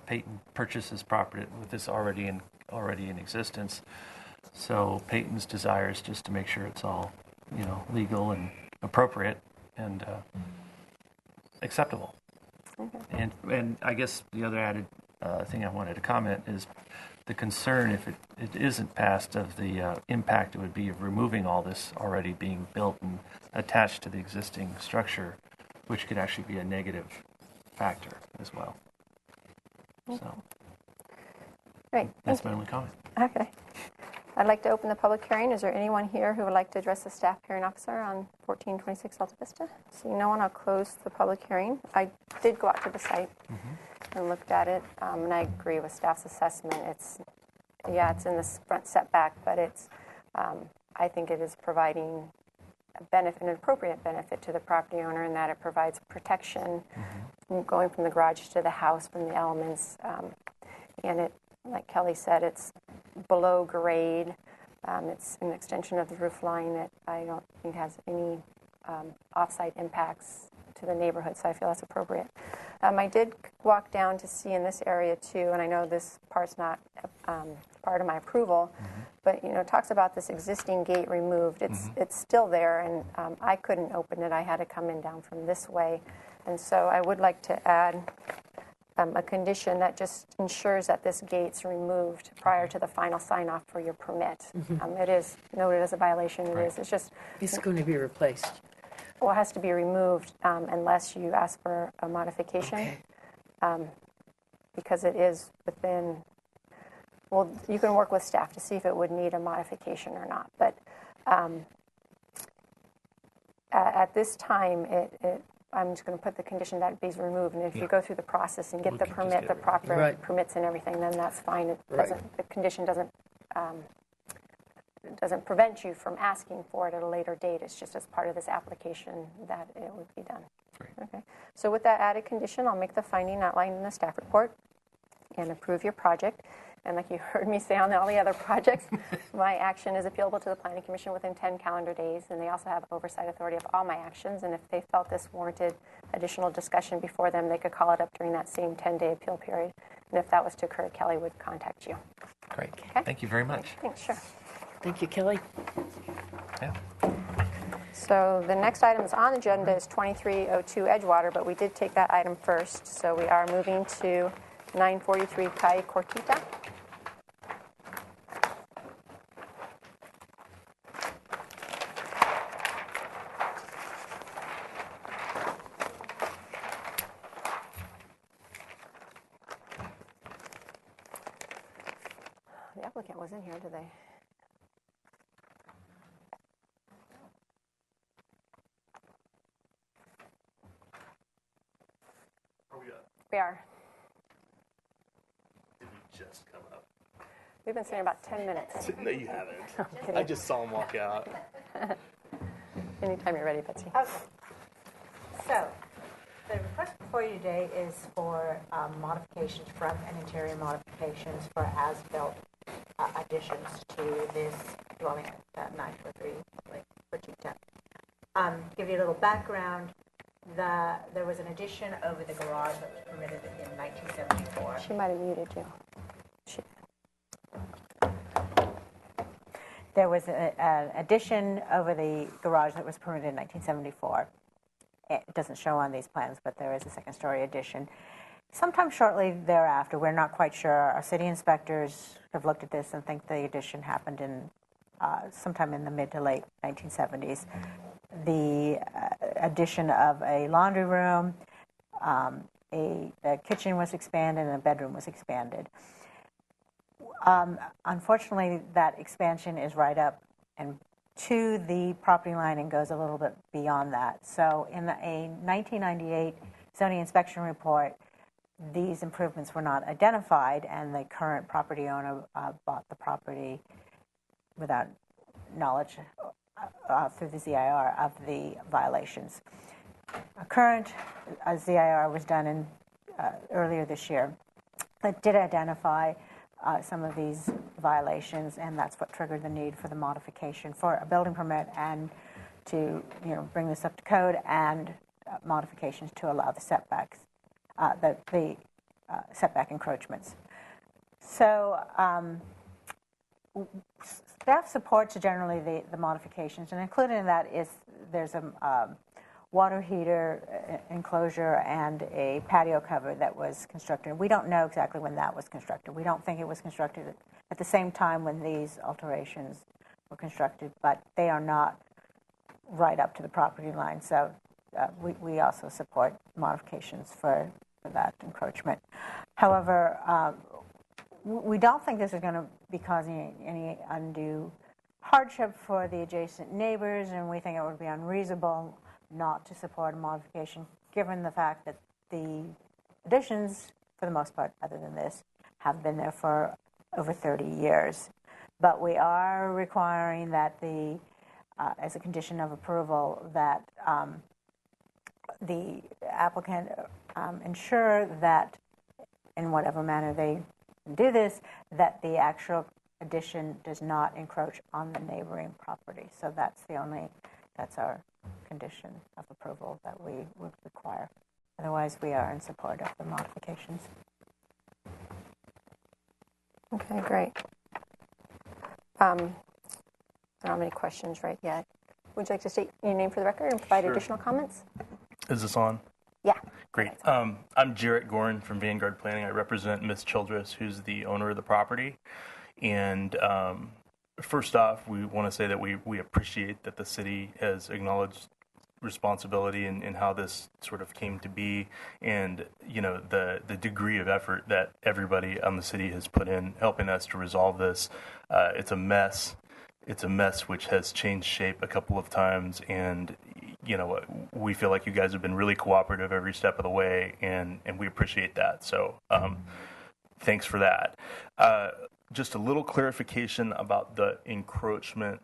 I: Peyton purchases property with this already in existence. So Peyton's desire is just to make sure it's all, legal and appropriate and acceptable. Okay. And I guess the other added thing I wanted to comment is the concern, if it isn't passed, of the impact it would be of removing all this already being built and attached to the existing structure, which could actually be a negative factor as well. Okay. So
A: great.
I: That's my only comment.
A: Okay. I'd like to open the public hearing. Is there anyone here who would like to address the staff hearing officer on 1426 Alta Vista? Seeing no one, I'll close the public hearing. I did go out to the site and looked at it, and I agree with staff's assessment. It's in the front setback, but it's I think it is providing a benefit, an appropriate benefit to the property owner in that it provides protection going from the garage to the house from the elements, and it, like Kelly said, it's below grade. It's an extension of the roof line that I don't think has any off-site impacts to the neighborhood, so I feel that's appropriate. I did walk down to see in this area too, and I know this part's not part of my approval, but it talks about this existing gate removed. It's still there, and I couldn't open it. I had to come in down from this way, and so I would like to add a condition that just ensures that this gate's removed prior to the final sign-off for your permit. It is noted as a violation. It's just...
J: It's going to be replaced.
A: Well, it has to be removed unless you ask for a modification.
J: Okay.
A: Because it is within... Well, you can work with staff to see if it would need a modification or not. But at this time, I'm just going to put the condition that it be removed, and if you go through the process and get the permit, the proper permits and everything, then that's fine. It doesn't, the condition doesn't prevent you from asking for it at a later date. It's just as part of this application that it would be done. Okay. So with that added condition, I'll make the finding outlined in the staff report, and approve your project. And like you heard me say on all the other projects, my action is appealable to the Planning Commission within 10 calendar days, and they also have oversight authority of all my actions. And if they felt this warranted additional discussion before them, they could call it up during that same 10-day appeal period. And if that was to occur, Kelly would contact you.
I: Great.
A: Okay.
I: Thank you very much.
A: Thanks, sure.
J: Thank you, Kelly.
I: Yeah.
A: So the next item is on the agenda is 2302 Edgewater, but we did take that item first. So we are moving to 943 Calle Cortita. The applicant was in here today. We are.
K: Did you just come up?
A: We've been sitting about 10 minutes.
K: No, you haven't. I just saw him walk out.
A: Anytime you're ready, Betsy.
L: Okay. So, the request before you today is for modifications, front and interior modifications for as-built additions to this dwelling at 943 Lake Cortita. Give you a little background. There was an addition over the garage that was permitted in 1974.
A: She might have muted you.
L: There was an addition over the garage that was permitted in 1974. It doesn't show on these plans, but there is a second-story addition. Sometime shortly thereafter, we're not quite sure, our city inspectors have looked at this and think the addition happened in sometime in the mid to late 1970s. The addition of a laundry room, a kitchen was expanded, and a bedroom was expanded. Unfortunately, that expansion is right up and to the property line and goes a little bit beyond that. So in a 1998 zoning inspection report, these improvements were not identified, and the current property owner bought the property without knowledge through the ZIR of the violations. A current ZIR was done in earlier this year that did identify some of these violations, and that's what triggered the need for the modification for a building permit and to bring this up to code, and modifications to allow the setbacks, the setback encroachments. So staff supports generally the modifications, and included in that is there's a water heater enclosure and a patio cover that was constructed. We don't know exactly when that was constructed. We don't think it was constructed at the same time when these alterations were constructed, but they are not right up to the property line. So we also support modifications for that encroachment. However, we don't think this is going to be causing any undue hardship for the adjacent neighbors, and we think it would be unreasonable not to support a modification, given the fact that the additions, for the most part, other than this, have been there for over 30 years. But we are requiring that as a condition of approval, that the applicant ensure that, in whatever manner they do this, that the actual addition does not encroach on the neighboring property. So that's our condition of approval that we would require. Otherwise, we are in support of the modifications.
A: Okay, great. I don't have any questions right yet. Would you like to state your name for the record and provide additional comments?
K: Is this on?
A: Yeah.
K: Great. I'm Jarrett Gorin from Vanguard Planning. I represent Ms. Childress, who's the owner of the property. And first off, we want to say that we appreciate that the city has acknowledged responsibility in how this sort of came to be, and the degree of effort that everybody on the city has put in helping us to resolve this. It's a mess. It's a mess which has changed shape a couple of times, and we feel like you guys have been really cooperative every step of the way, and we appreciate that. So thanks for that. Just a little clarification about the encroachment.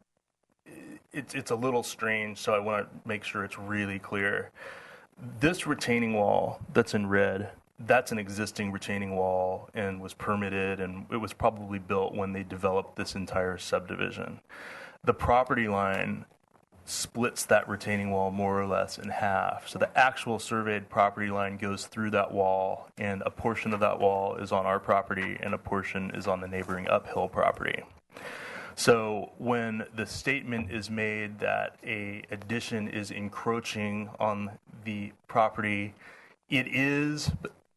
K: It's a little strange, so I want to make sure it's really clear. This retaining wall that's in red that's an existing retaining wall and was permitted, and it was probably built when they developed this entire subdivision. The property line splits that retaining wall more or less in half. So the actual surveyed property line goes through that wall, and a portion of that wall is on our property and a portion is on the neighboring uphill property. So when the statement is made that a addition is encroaching on the property, it is,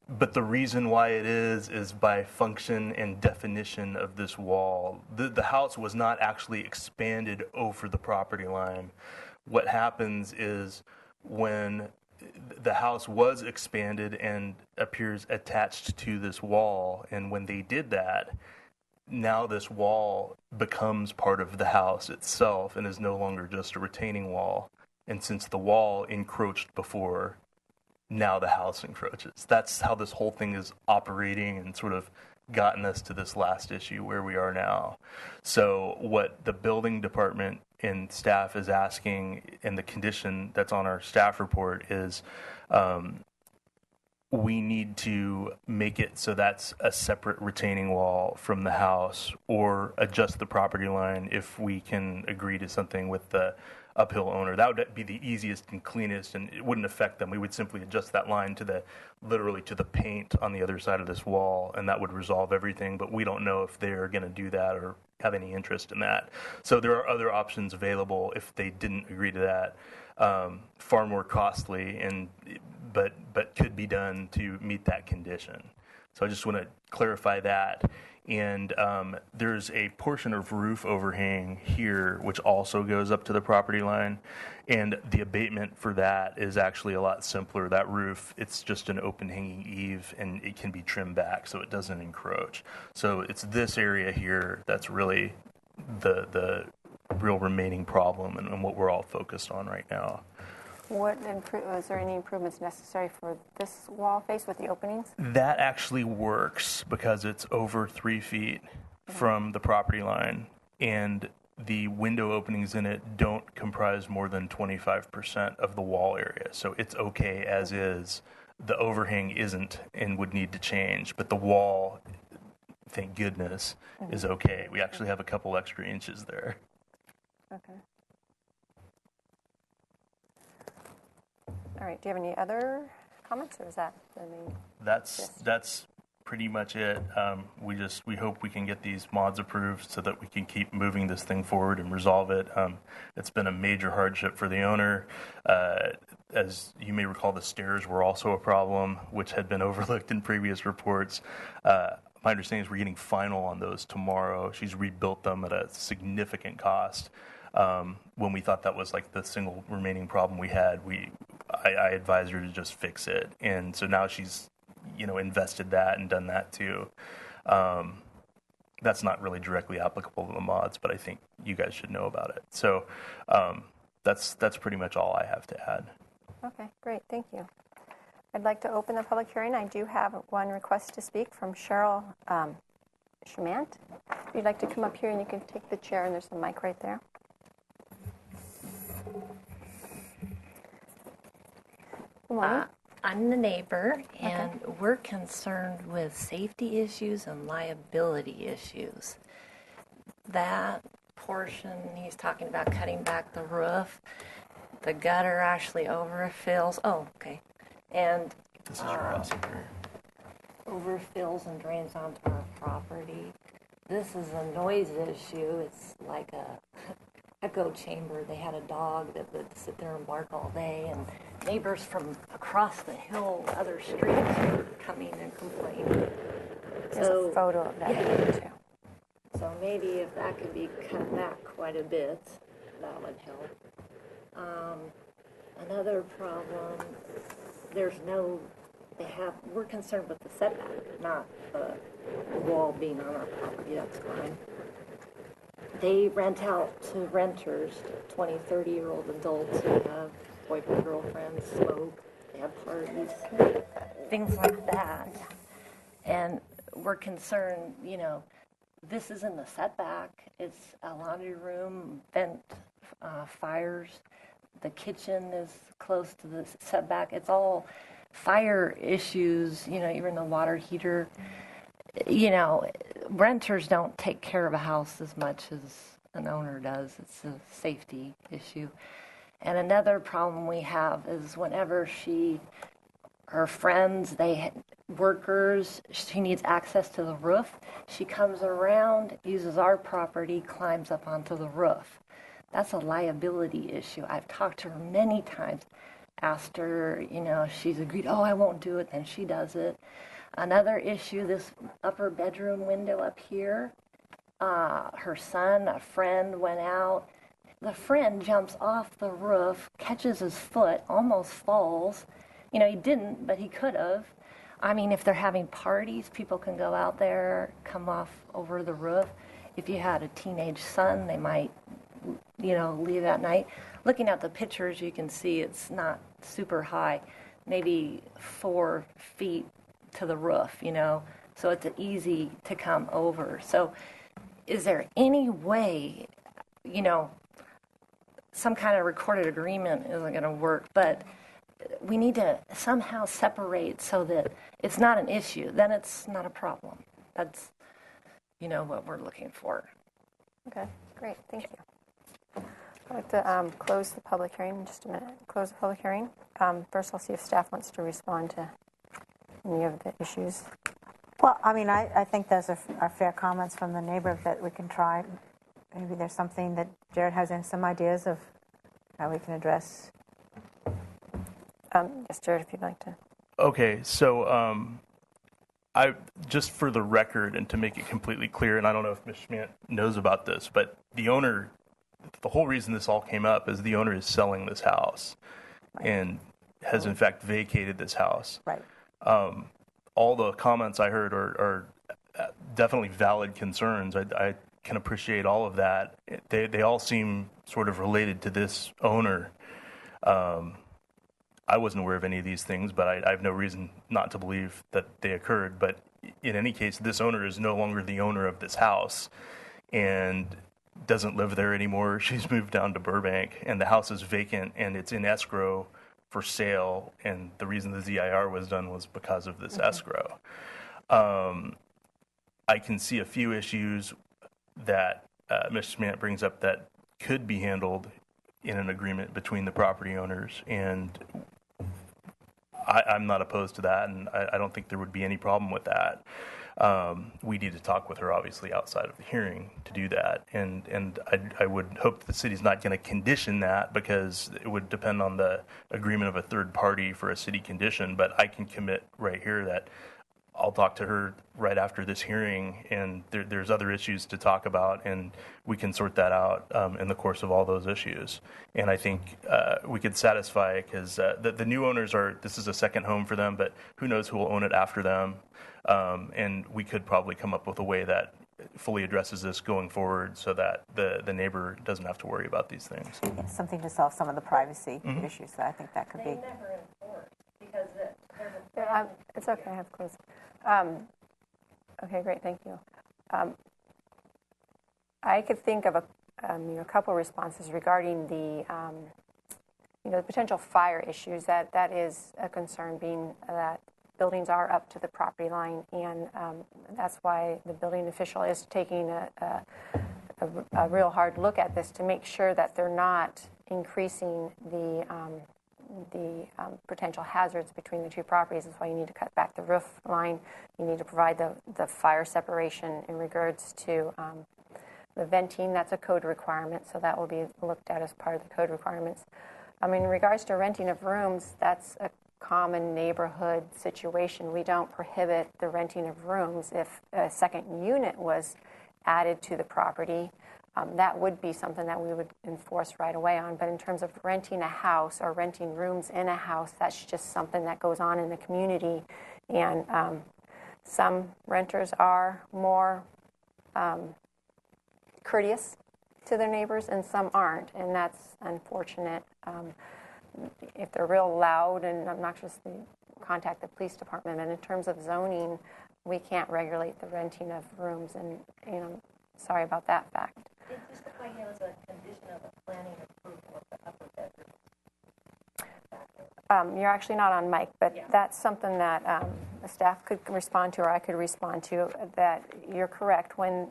K: but the reason why it is by function and definition of this wall. The house was not actually expanded over the property line. What happens is when the house was expanded and appears attached to this wall, and when they did that, now this wall becomes part of the house itself and is no longer just a retaining wall. And since the wall encroached before, now the house encroaches. That's how this whole thing is operating and sort of gotten us to this last issue where we are now. So what the building department and staff is asking, and the condition that's on our staff report is, we need to make it so that's a separate retaining wall from the house, or adjust the property line if we can agree to something with the uphill owner. That would be the easiest and cleanest, and it wouldn't affect them. We would simply adjust that line to literally to the paint on the other side of this wall, and that would resolve everything. But we don't know if they're going to do that or have any interest in that. So there are other options available if they didn't agree to that. Far more costly, but could be done to meet that condition. So I just want to clarify that. And there's a portion of roof overhang here which also goes up to the property line, and the abatement for that is actually a lot simpler. That roof, it's just an open hanging eave, and it can be trimmed back so it doesn't encroach. So it's this area here that's really the real remaining problem, and what we're all focused on right now.
A: Is there any improvements necessary for this wall face with the openings?
K: That actually works because it's over 3 feet from the property line, and the window openings in it don't comprise more than 25% of the wall area. So it's okay as is. The overhang isn't and would need to change, but the wall, thank goodness, is okay. We actually have a couple extra inches there.
A: Okay. All right. Do you have any other comments, or is that the main?
K: That's pretty much it. We hope we can get these mods approved so that we can keep moving this thing forward and resolve it. It's been a major hardship for the owner. As you may recall, the stairs were also a problem, which had been overlooked in previous reports. My understanding is we're getting final on those tomorrow. She's rebuilt them at a significant cost. When we thought that was like the single remaining problem we had, I advised her to just fix it, and so now she's, invested that and done that too. That's not really directly applicable to the mods, but I think you guys should know about it. So that's pretty much all I have to add.
A: Okay, great. Thank you. I'd like to open the public hearing. I do have one request to speak from Cheryl Schmant. If you'd like to come up here, and you can take the chair, and there's a mic right there. Good morning.
J: I'm the neighbor, and we're concerned with safety issues and liability issues. That portion, he's talking about cutting back the roof. The gutter actually overfills. Oh, okay. And
K: This is your house here.
J: overfills and drains onto our property. This is a noise issue. It's like a echo chamber. They had a dog that would sit there and bark all day, and neighbors from across the hill, other streets, were coming and complaining.
A: There's a photo of that here, too.
J: So maybe if that could be cut back quite a bit, that would help. Another problem, we're concerned with the setback, not the wall being on our property. That's fine. They rent out to renters, 20, 30-year-old adults who have boyfriend, girlfriends, smoke, they have parties, things like that. And we're concerned, this is in the setback. It's a laundry room, vent, fires. The kitchen is close to the setback. It's all fire issues, even the water heater, renters don't take care of a house as much as an owner does. It's a safety issue. And another problem we have is whenever her friends, workers, she needs access to the roof. She comes around, uses our property, climbs up onto the roof. That's a liability issue. I've talked to her many times, asked her, she's agreed, I won't do it, then she does it. Another issue, this upper bedroom window up here, her son, a friend, went out. The friend jumps off the roof, catches his foot, almost falls. He didn't, but he could have. I mean, if they're having parties, people can go out there, come off over the roof. If you had a teenage son, they might, leave at night. Looking at the pictures, you can see it's not super high, maybe 4 feet to the roof, so it's easy to come over. So is there any way, some kind of recorded agreement isn't going to work, but we need to somehow separate so that it's not an issue. Then it's not a problem. That's, what we're looking for.
A: Okay, great. Thank you. I'd like to close the public hearing in just a minute. Close the public hearing. First, I'll see if staff wants to respond to any of the issues.
L: Well, I think those are fair comments from the neighbor that we can try. Maybe there's something that Jared has some ideas of how we can address.
A: Yes, Jared, if you'd like to.
K: Okay, so I just for the record and to make it completely clear, and I don't know if Ms. Schmidt knows about this, but the whole reason this all came up is the owner is selling this house and has in fact vacated this house.
L: Right.
K: All the comments I heard are definitely valid concerns. I can appreciate all of that. They all seem sort of related to this owner. I wasn't aware of any of these things, but I have no reason not to believe that they occurred. But in any case, this owner is no longer the owner of this house and doesn't live there anymore. She's moved down to Burbank, and the house is vacant, and it's in escrow for sale. And the reason the ZIR was done was because of this escrow. I can see a few issues that Ms. Schmidt brings up that could be handled in an agreement between the property owners, and I'm not opposed to that, and I don't think there would be any problem with that. We need to talk with her, obviously, outside of the hearing to do that, and I would hope the city's not going to condition that because it would depend on the agreement of a third party for a city condition, but I can commit right here that I'll talk to her right after this hearing, and there's other issues to talk about, and we can sort that out in the course of all those issues. And I think we could satisfy, because the new owners this is a second home for them, but who knows who will own it after them. And we could probably come up with a way that fully addresses this going forward so that the neighbor doesn't have to worry about these things.
L: Yeah, something to solve some of the privacy issues. I think that could be.
J: They never enforce because
A: It's okay, I have closed. Okay, great, thank you. I could think of a couple responses regarding the potential fire issues. That is a concern, being that buildings are up to the property line, and that's why the building official is taking a real hard look at this to make sure that they're not increasing the potential hazards between the two properties. That's why you need to cut back the roof line. You need to provide the fire separation in regards to the venting. That's a code requirement, so that will be looked at as part of the code requirements. In regards to renting of rooms, that's a common neighborhood situation. We don't prohibit the renting of rooms. If a second unit was added to the property, that would be something that we would enforce right away on. But in terms of renting a house or renting rooms in a house, that's just something that goes on in the community. And some renters are more courteous to their neighbors and some aren't, and that's unfortunate. If they're real loud and obnoxious, they contact the police department. And in terms of zoning, we can't regulate the renting of rooms, and sorry about that fact.
J: It just looked like it was a condition of a planning approval of the upper bedroom.
A: You're actually not on mic, but that's something that the staff could respond to, or I could respond to, that you're correct. When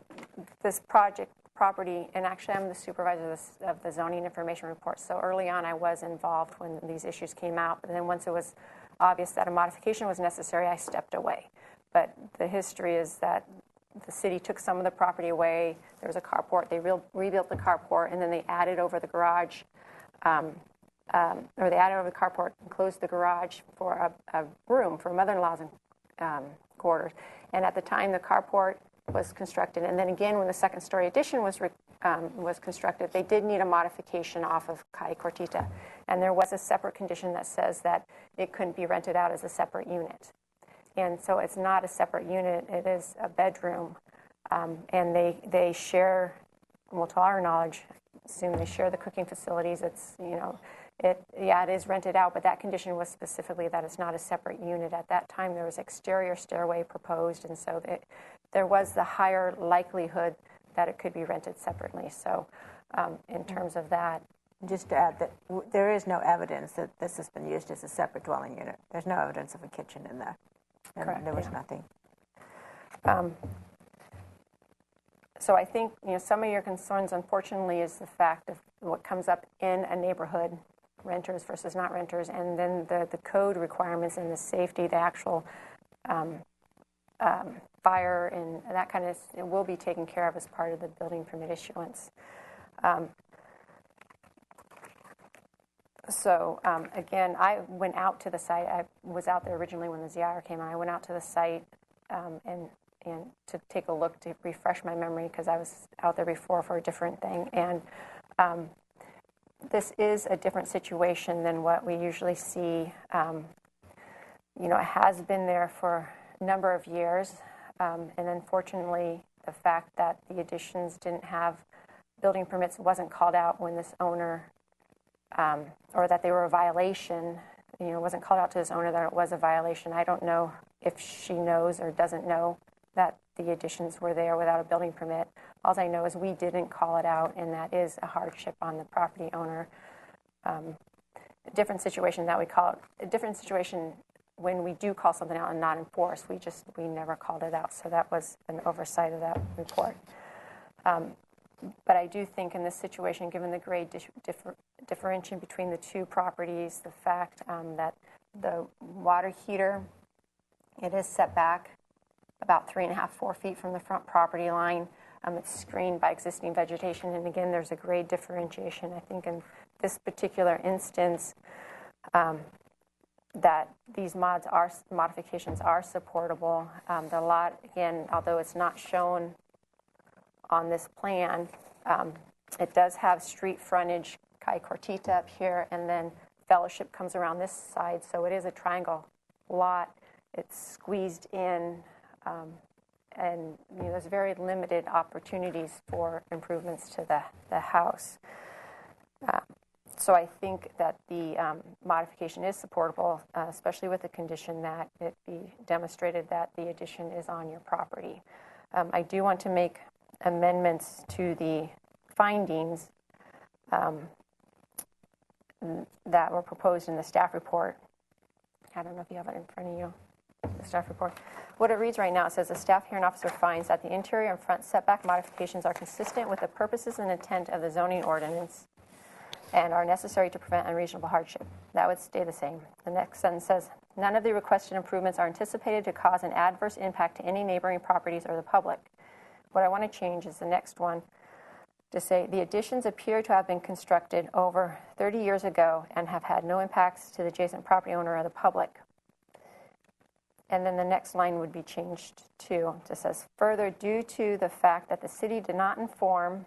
A: this property, and actually I'm the supervisor of the zoning information report, so early on I was involved when these issues came out, but then once it was obvious that a modification was necessary, I stepped away. But the history is that the city took some of the property away. There was a carport. They rebuilt the carport, and then they added over the garage, or they added over the carport and closed the garage for a room for mother-in-law's quarters. And at the time, the carport was constructed, and then again, when the second-story addition was constructed, they did need a modification off of Calle Cortita, and there was a separate condition that says that it couldn't be rented out as a separate unit. And so it's not a separate unit; it is a bedroom, and they share. Well, to our knowledge, assume they share the cooking facilities. It's it is rented out, but that condition was specifically that it's not a separate unit. At that time, there was exterior stairway proposed, and so there was the higher likelihood that it could be rented separately. So in terms of that.
L: Just to add that there is no evidence that this has been used as a separate dwelling unit. There's no evidence of a kitchen in there.
A: Correct,
L: there was nothing.
A: So I think some of your concerns, unfortunately, is the fact of what comes up in a neighborhood, renters versus not renters, and then the code requirements and the safety, the actual fire and that kind of it will be taken care of as part of the building permit issuance. So again, I went out to the site. I was out there originally when the ZIR came out. I went out to the site and to take a look to refresh my memory because I was out there before for a different thing. And this is a different situation than what we usually see. It has been there for a number of years, and unfortunately, the fact that the additions didn't have building permits wasn't called out when this owner. Or that they were a violation, wasn't called out to this owner that it was a violation. I don't know if she knows or doesn't know that the additions were there without a building permit. All I know is we didn't call it out, and that is a hardship on the property owner. A different situation that we call it, a different situation when we do call something out and not enforce. We never called it out, so that was an oversight of that report. But I do think in this situation, given the grade differentiation between the two properties, the fact that the water heater, it is set back about 3.5, 4 feet from the front property line. It's screened by existing vegetation, and again, there's a grade differentiation. I think in this particular instance, that these modifications are supportable. The lot, again, although it's not shown on this plan, it does have street frontage, Calle Cortita up here, and then Fellowship comes around this side, so it is a triangle lot. It's squeezed in, and there's very limited opportunities for improvements to the house. So I think that the modification is supportable, especially with the condition that it be demonstrated that the addition is on your property. I do want to make amendments to the findings that were proposed in the staff report. I don't know if you have it in front of you, the staff report. What it reads right now, it says the staff hearing officer finds that the interior and front setback modifications are consistent with the purposes and intent of the zoning ordinance and are necessary to prevent unreasonable hardship. That would stay the same. The next sentence says, none of the requested improvements are anticipated to cause an adverse impact to any neighboring properties or the public. What I want to change is the next one to say the additions appear to have been constructed over 30 years ago and have had no impacts to the adjacent property owner or the public. And then the next line would be changed to, it says, further, due to the fact that the city did not inform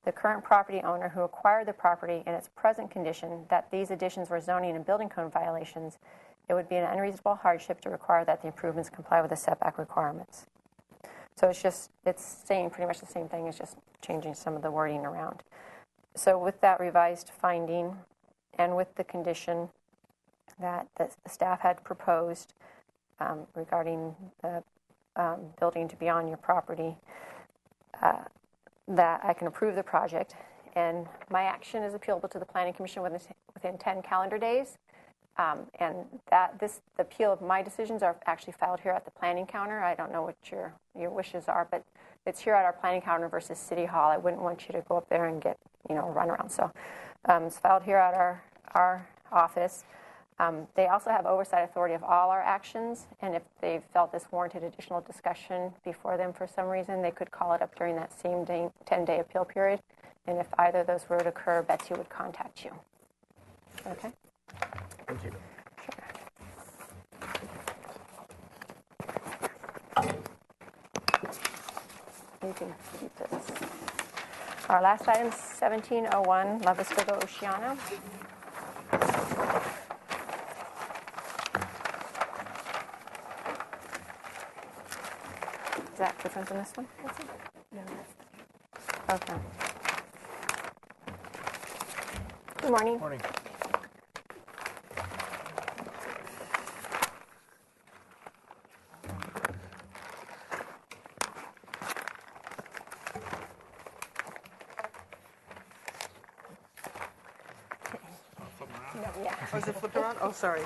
A: the current property owner who acquired the property in its present condition that these additions were zoning and building code violations, it would be an unreasonable hardship to require that the improvements comply with the setback requirements. So it's saying pretty much the same thing, it's just changing some of the wording around. So with that revised finding and with the condition that the staff had proposed regarding the building to be on your property, that I can approve the project, and my action is appealable to the Planning Commission within 10 calendar days, And the appeal of my decisions are actually filed here at the planning counter. I don't know what your wishes are, but it's here at our planning counter versus City Hall. I wouldn't want you to go up there and get, run around. So it's filed here at our office. They also have oversight authority of all our actions, and if they felt this warranted additional discussion before them for some reason, they could call it up during that same 10-day appeal period. And if either of those were to occur, Betsy would contact you. Okay?
K: Thank you.
A: You can keep this. Our last item, 1701 La Vista de Oceano. Is that different than this one? No, that's okay. Good morning.
E: Morning.
A: Yeah.
H: Oh, is it flipped around? Oh, sorry.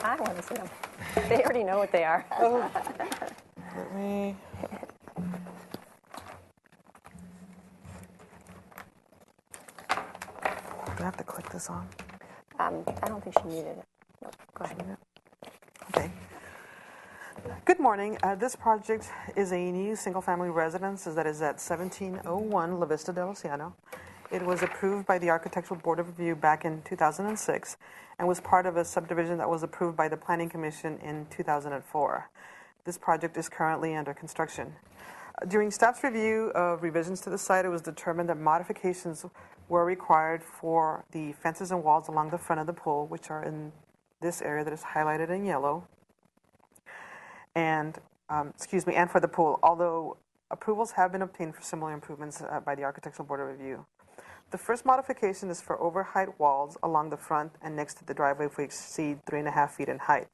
A: I want to see them. They already know what they are.
H: Let me... Do I have to click this on?
A: I don't think she needed it. Nope. Go ahead.
M: Okay. Good morning. This project is a new single-family residence that is at 1701 La Vista del Oceano. It was approved by the Architectural Board of Review back in 2006 and was part of a subdivision that was approved by the Planning Commission in 2004. This project is currently under construction. During staff's review of revisions to the site, it was determined that modifications were required for the fences and walls along the front of the pool, which are in this area that is highlighted in yellow, and and for the pool, although approvals have been obtained for similar improvements by the Architectural Board of Review. The first modification is for overheight walls along the front and next to the driveway if we exceed 3.5 feet in height.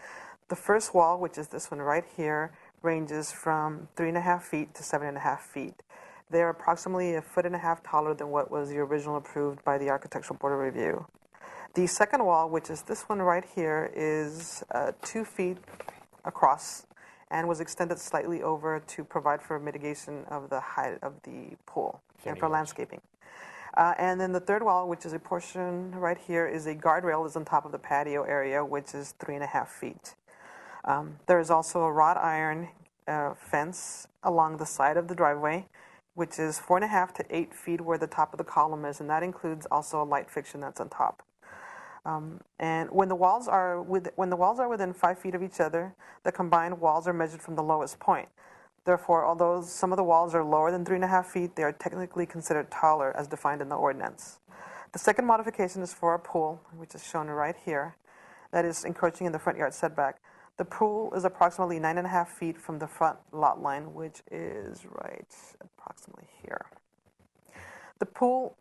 M: The first wall, which is this one right here, ranges from 3.5 feet to 7.5 feet. They are approximately 1.5 feet taller than what was the original approved by the Architectural Board of Review. The second wall, which is this one right here, is 2 feet across and was extended slightly over to provide for mitigation of the height of the pool and for landscaping. And then the third wall, which is a portion right here, is a guardrail that's on top of the patio area, which is 3.5 feet. There is also a wrought iron fence along the side of the driveway, which is 4.5 to 8 feet where the top of the column is, and that includes also a light fixture that's on top. And when the walls are within 5 feet of each other, the combined walls are measured from the lowest point. Therefore, although some of the walls are lower than 3.5 feet, they are technically considered taller as defined in the ordinance. The second modification is for a pool, which is shown right here, that is encroaching in the front yard setback. The pool is approximately 9.5 feet from the front lot line, which is right approximately here. The project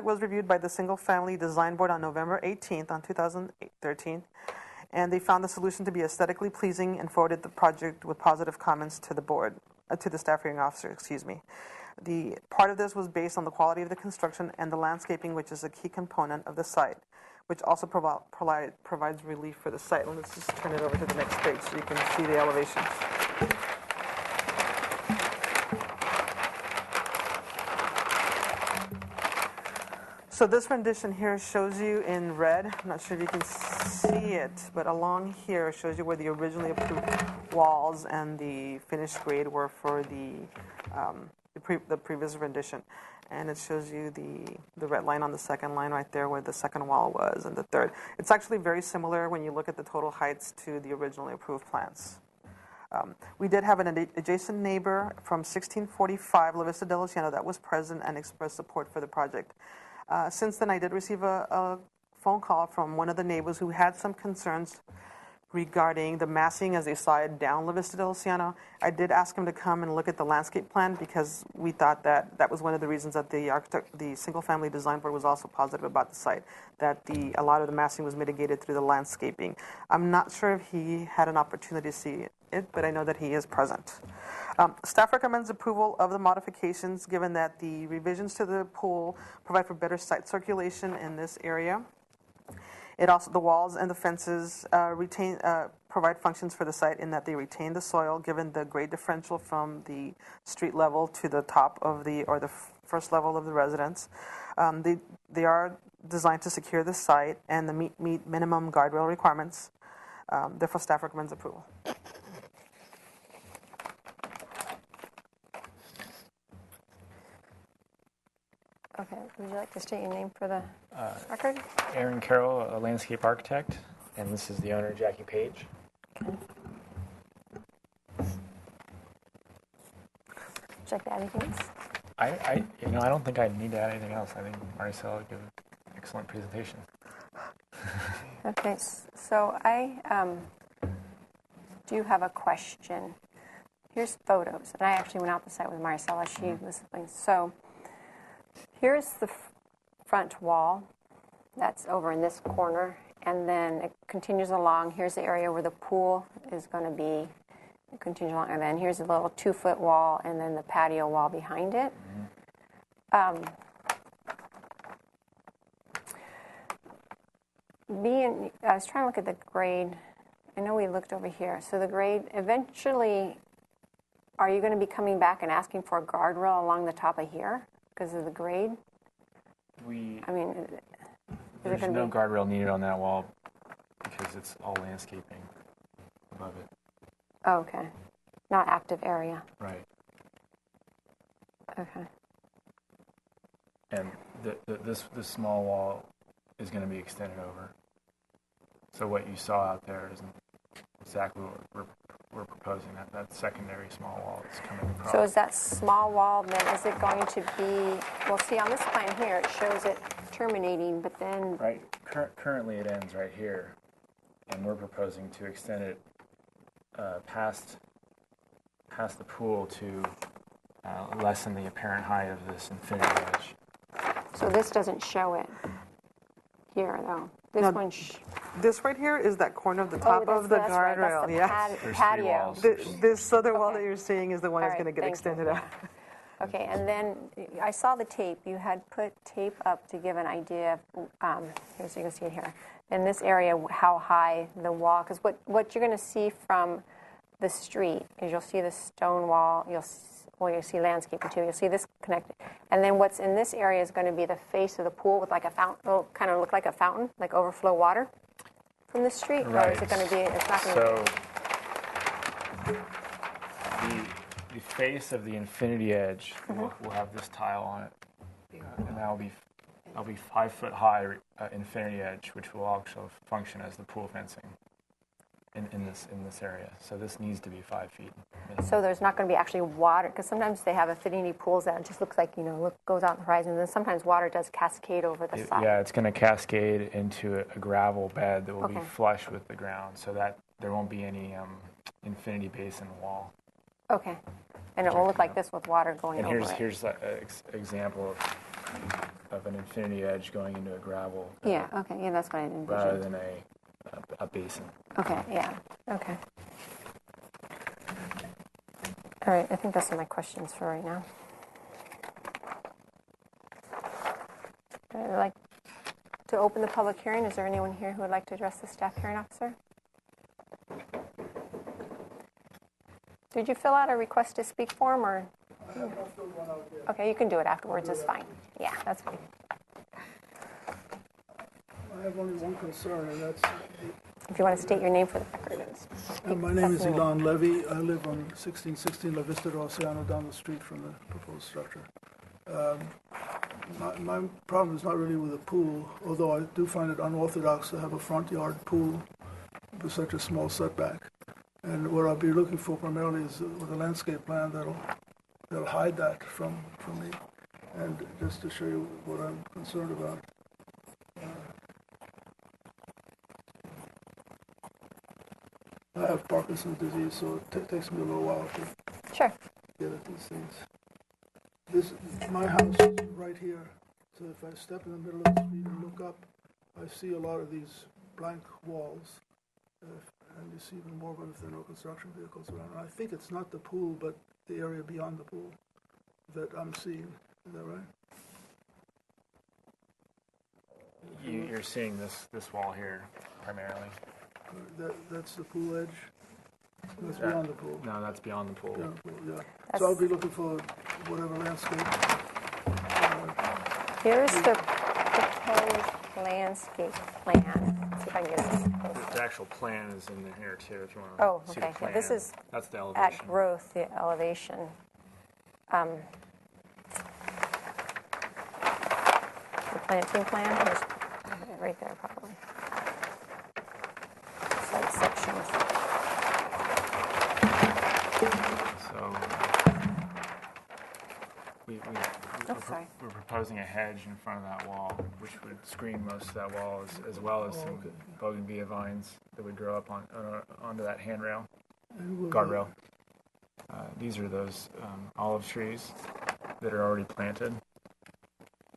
M: was reviewed by the Single Family Design Board on November 18th, 2013, and they found the solution to be aesthetically pleasing and forwarded the project with positive comments to the board, to the staff hearing officer, The part of this was based on the quality of the construction and the landscaping, which is a key component of the site, which also provides relief for the site. And let's just turn it over to the next page so you can see the elevations. So this rendition here shows you in red. I'm not sure if you can see it, but along here shows you where the originally approved walls and the finished grade were for the previous rendition. And it shows you the red line on the second line right there where the second wall was and the third. It's actually very similar when you look at the total heights to the originally approved plans. We did have an adjacent neighbor from 1645 La Vista del Oceano that was present and expressed support for the project. Since then, I did receive a phone call from one of the neighbors who had some concerns regarding the massing as they saw it down La Vista del Oceano. I did ask him to come and look at the landscape plan because we thought that was one of the reasons that the Single Family Design Board was also positive about the site, that a lot of the massing was mitigated through the landscaping. I'm not sure if he had an opportunity to see it, but I know that he is present. Staff recommends approval of the modifications given that the revisions to the pool provide for better site circulation in this area. It also, the walls and the fences provide functions for the site in that they retain the soil given the grade differential from the street level to the top of the first level of the residence. They are designed to secure the site and meet minimum guardrail requirements. Therefore, staff recommends approval.
A: Okay, would you like to state your name for the record?
N: Aaron Carroll, a landscape architect, and this is the owner, Jackie Page.
A: Okay. Would you like to add anything else?
N: I don't think I need to add anything else. I think Maricela gave an excellent presentation.
A: Okay, so I do have a question. Here's photos, and I actually went out the site with Maricela. She was so. Here's the front wall that's over in this corner, and then it continues along. Here's the area where the pool is going to be. It continues along, and then here's a little 2-foot wall, and then the patio wall behind it. I was trying to look at the grade. I know we looked over here. So the grade, eventually, are you going to be coming back and asking for a guardrail along the top of here because of the grade?
N: There's no guardrail needed on that wall because it's all landscaping above it.
A: Oh, okay. Not active area.
N: Right.
A: Okay.
N: And this small wall is going to be extended over. So what you saw out there isn't exactly what we're proposing. That secondary small wall is coming across.
A: So is that small wall, then, is it going to be, well, see, on this plan here, it shows it terminating, but then...
N: Right. Currently, it ends right here, and we're proposing to extend it past the pool to lessen the apparent height of this infinity edge.
A: So this doesn't show it here, though. This
M: No,
A: one...
M: This right here is that corner of the top of the
A: right,
M: guardrail.
A: that's the patio.
M: This other wall that you're seeing is the one that's going to get extended out.
A: Okay, and then I saw the tape. You had put tape up to give an idea of, here, so you can see it here, in this area, how high the wall, because what you're going to see from the street is you'll see the stone wall, you'll see landscaping too, you'll see this connected. And then what's in this area is going to be the face of the pool with like a fountain, it'll kind of look like a fountain, like overflow water from the street,
N: Right.
A: or is it going to be, it's not going to be...
N: The face of the infinity edge will have this tile on it, and that'll be 5-foot high infinity edge, which will also function as the pool fencing in this area. So this needs to be 5 feet.
A: So there's not going to be actually water, because sometimes they have infinity pools that it just looks like, goes out the horizon, and then sometimes water does cascade over the side.
N: Yeah, it's going to cascade into a gravel bed that will be flush with the ground, so that there won't be any infinity basin wall.
A: Okay. And it will look like this with water going over it.
N: And here's an example of an infinity edge going into a gravel bed.
A: Yeah, okay. Yeah, that's what I envisioned.
N: Rather than a basin.
A: Okay, yeah. Okay. All right, I think those are my questions for right now. I'd like to open the public hearing. Is there anyone here who would like to address the staff hearing officer? Did you fill out a request to speak form, or?
E: I have not filled one out yet.
A: Okay, you can do it afterwards. It's fine. Yeah, that's fine.
E: I have only one concern, and that's...
A: If you want to state your name for the record.
E: My name is Ilan Levy. I live on 1616 La Vista de Oceano, down the street from the proposed structure. My problem is not really with the pool, although I do find it unorthodox to have a front yard pool with such a small setback. And what I'll be looking for primarily is with a landscape plan that'll hide that from me. And just to show you what I'm concerned about. I have Parkinson's disease, so it takes me a little while to get at these things. My house is right here, so if I step in the middle of the street and look up, I see a lot of these blank walls. And you see even more of it if there are no construction vehicles around. I think it's not the pool, but the area beyond the pool that I'm seeing. Is that right?
N: You're seeing this wall here primarily.
E: That's the pool edge? That's beyond the pool?
N: No, that's beyond the pool.
E: Beyond the pool, yeah. So I'll be looking for whatever landscape.
A: Here's the proposed landscape plan. Let's see if I can get this.
N: The actual plan is in here too, if you want to see the
A: okay.
N: plan.
A: This is
N: that's the elevation.
A: at growth, the elevation. The planting plan is right there, probably. Site sections.
N: So we're proposing a hedge in front of that wall, which would screen most of that wall, as well as some bougainvillea vines that would grow up onto that handrail, guardrail. These are those olive trees that are already planted.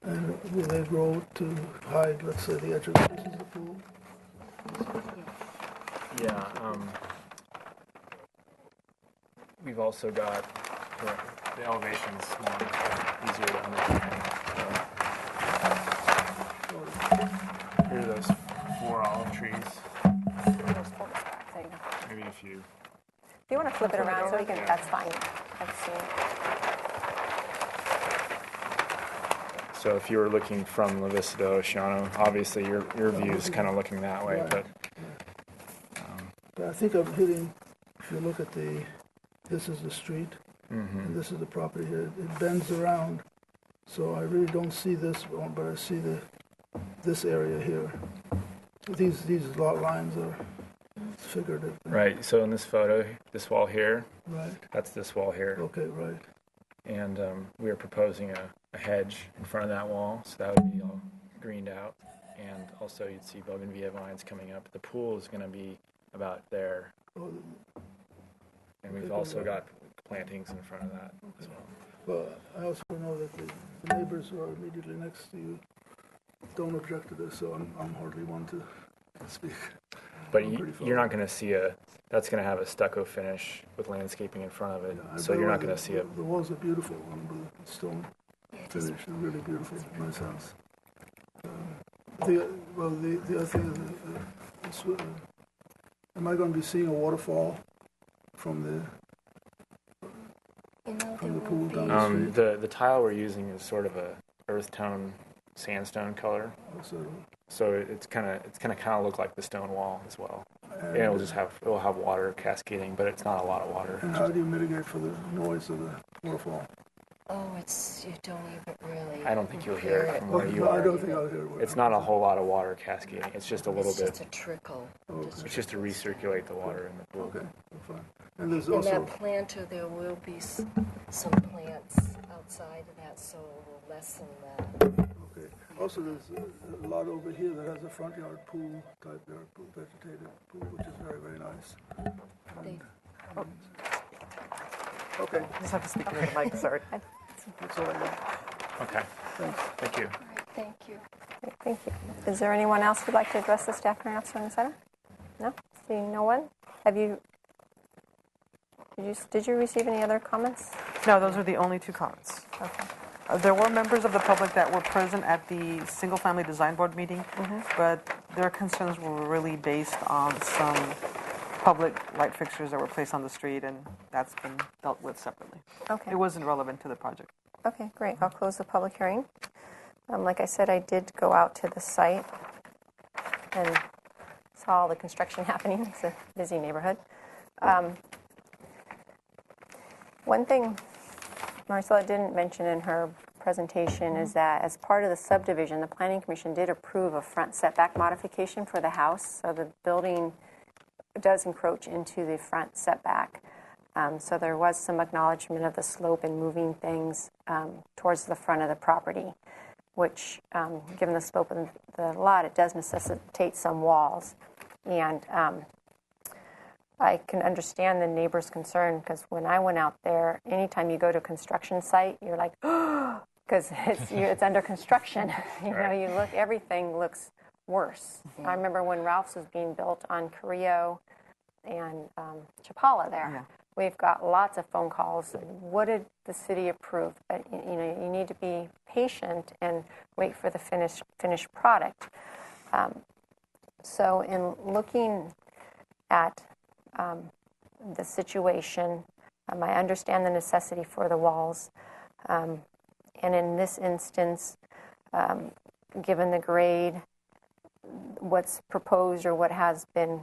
E: And will they grow to hide, let's say, the edge of the pool?
N: Yeah. We've also got the elevations smaller, easier to understand. So, here are those 4 olive trees. Maybe a few.
A: If you want to flip it around so you can, that's fine. I've seen it.
N: So if you were looking from La Vista to Oceano, obviously your view is kind of looking that way,
E: Right. But I think I'm hitting, if you look at this is the street, and this is the property here. It bends around, so I really don't see this, but I see this area here. These lot lines are figurative.
N: Right, so in this photo, this wall here,
E: Right.
N: that's this wall here.
E: Okay, right.
N: And we are proposing a hedge in front of that wall, so that would be all greened out. And also you'd see bougainvillea vines coming up. The pool is going to be about there. And we've also got plantings in front of that as well.
E: Well, I also know that the neighbors who are immediately next to you don't object to this, so I'm hardly one to speak.
N: But you're not going to see that's going to have a stucco finish with landscaping in front of it, so you're not going to see it.
E: The walls are beautiful on the stone finish. They're really beautiful, nice house. The other thing is, am I going to be seeing a waterfall from the pool down the street?
N: The tile we're using is sort of a earth tone sandstone color, so it's kind of look like the stone wall as well. And it'll have water cascading, but it's not a lot of water.
E: And how do you mitigate for the noise of the waterfall?
J: Oh, you don't even really.
N: I don't think you'll hear it from where you are.
E: I don't think I'll hear it.
N: It's not a whole lot of water cascading. It's just a little bit.
J: It's just a trickle.
N: It's just to recirculate the water in the pool.
E: Okay, fine. And there's
J: In
E: also
J: that planter, there will be some plants outside of that, so it will lessen that.
E: okay. Also, there's a lot over here that has a front yard pool type yard pool, vegetated pool, which is very, very nice. Okay.
H: You just have to speak into the mic, sorry.
E: That's all I got.
N: Okay. Thank you.
A: All right, thank you. Thank you. Is there anyone else who'd like to address the staff hearing officer in the center? No? Seeing no one? Did you receive any other comments?
M: No, those are the only 2 comments.
A: Okay.
M: There were members of the public that were present at the single-family design board meeting, but their concerns were really based on some public light fixtures that were placed on the street, and that's been dealt with separately.
A: Okay.
M: It wasn't relevant to the project.
A: Okay, great. I'll close the public hearing. Like I said, I did go out to the site and saw all the construction happening. It's a busy neighborhood. One thing Marcella didn't mention in her presentation is that as part of the subdivision, the Planning Commission did approve a front setback modification for the house. So the building does encroach into the front setback. So there was some acknowledgement of the slope and moving things towards the front of the property, which, given the slope of the lot, it does necessitate some walls. And I can understand the neighbor's concern, because when I went out there, anytime you go to a construction site, you're like, because it's under construction. You look, everything looks worse. I remember when Ralph's was being built on Carrillo and Chapala there. we've got lots of phone calls. What did the city approve? But, you need to be patient and wait for the finished product. So in looking at the situation, I understand the necessity for the walls. And in this instance, given the grade, what's proposed or what has been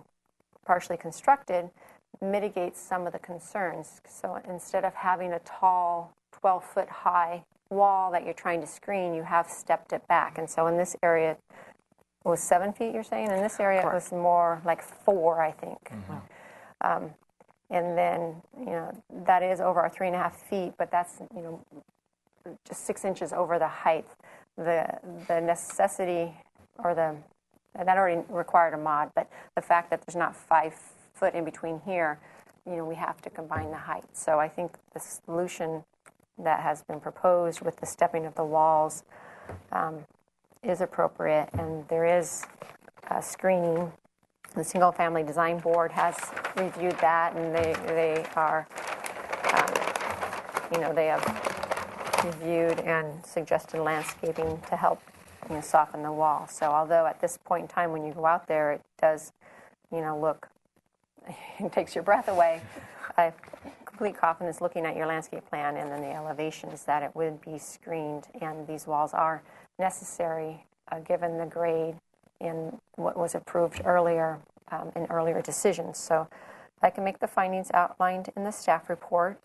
A: partially constructed mitigates some of the concerns. So instead of having a tall 12-foot high wall that you're trying to screen, you have stepped it back. And so in this area, it was 7 feet, you're saying? In this area, Correct. It was more like 4, I think. Mm-hmm. And then, that is over our 3.5 feet, but that's, just 6 inches over the height. The necessity or that already required a mod, but the fact that there's not 5 foot in between here, we have to combine the height. So I think the solution that has been proposed with the stepping of the walls is appropriate, and there is screening. The Single Family Design Board has reviewed that, and they are, they have reviewed and suggested landscaping to help, soften the wall. So although at this point in time when you go out there, it does, look, it takes your breath away, I have complete confidence looking at your landscape plan and then the elevations that it would be screened, and these walls are necessary given the grade in what was approved earlier in earlier decisions. So I can make the findings outlined in the staff report,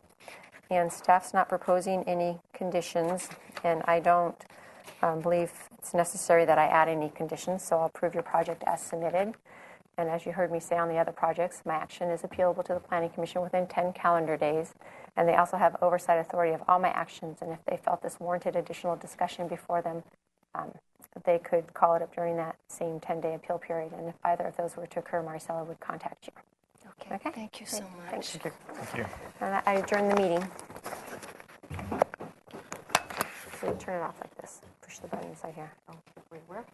A: and staff's not proposing any conditions, and I don't believe it's necessary that I add any conditions, so I'll approve your project as submitted. And as you heard me say on the other projects, my action is appealable to the Planning Commission within 10 calendar days, and they also have oversight authority of all my actions, and if they felt this warranted additional discussion before them, they could call it up during that same 10-day appeal period, and if either of those were to occur, Maricela would contact you.
G: Okay. Thank you so much.
A: Thank you.
N: Thank you.
A: And I adjourn the meeting. So you turn it off like this. Push the button inside here.
F: Wait, where?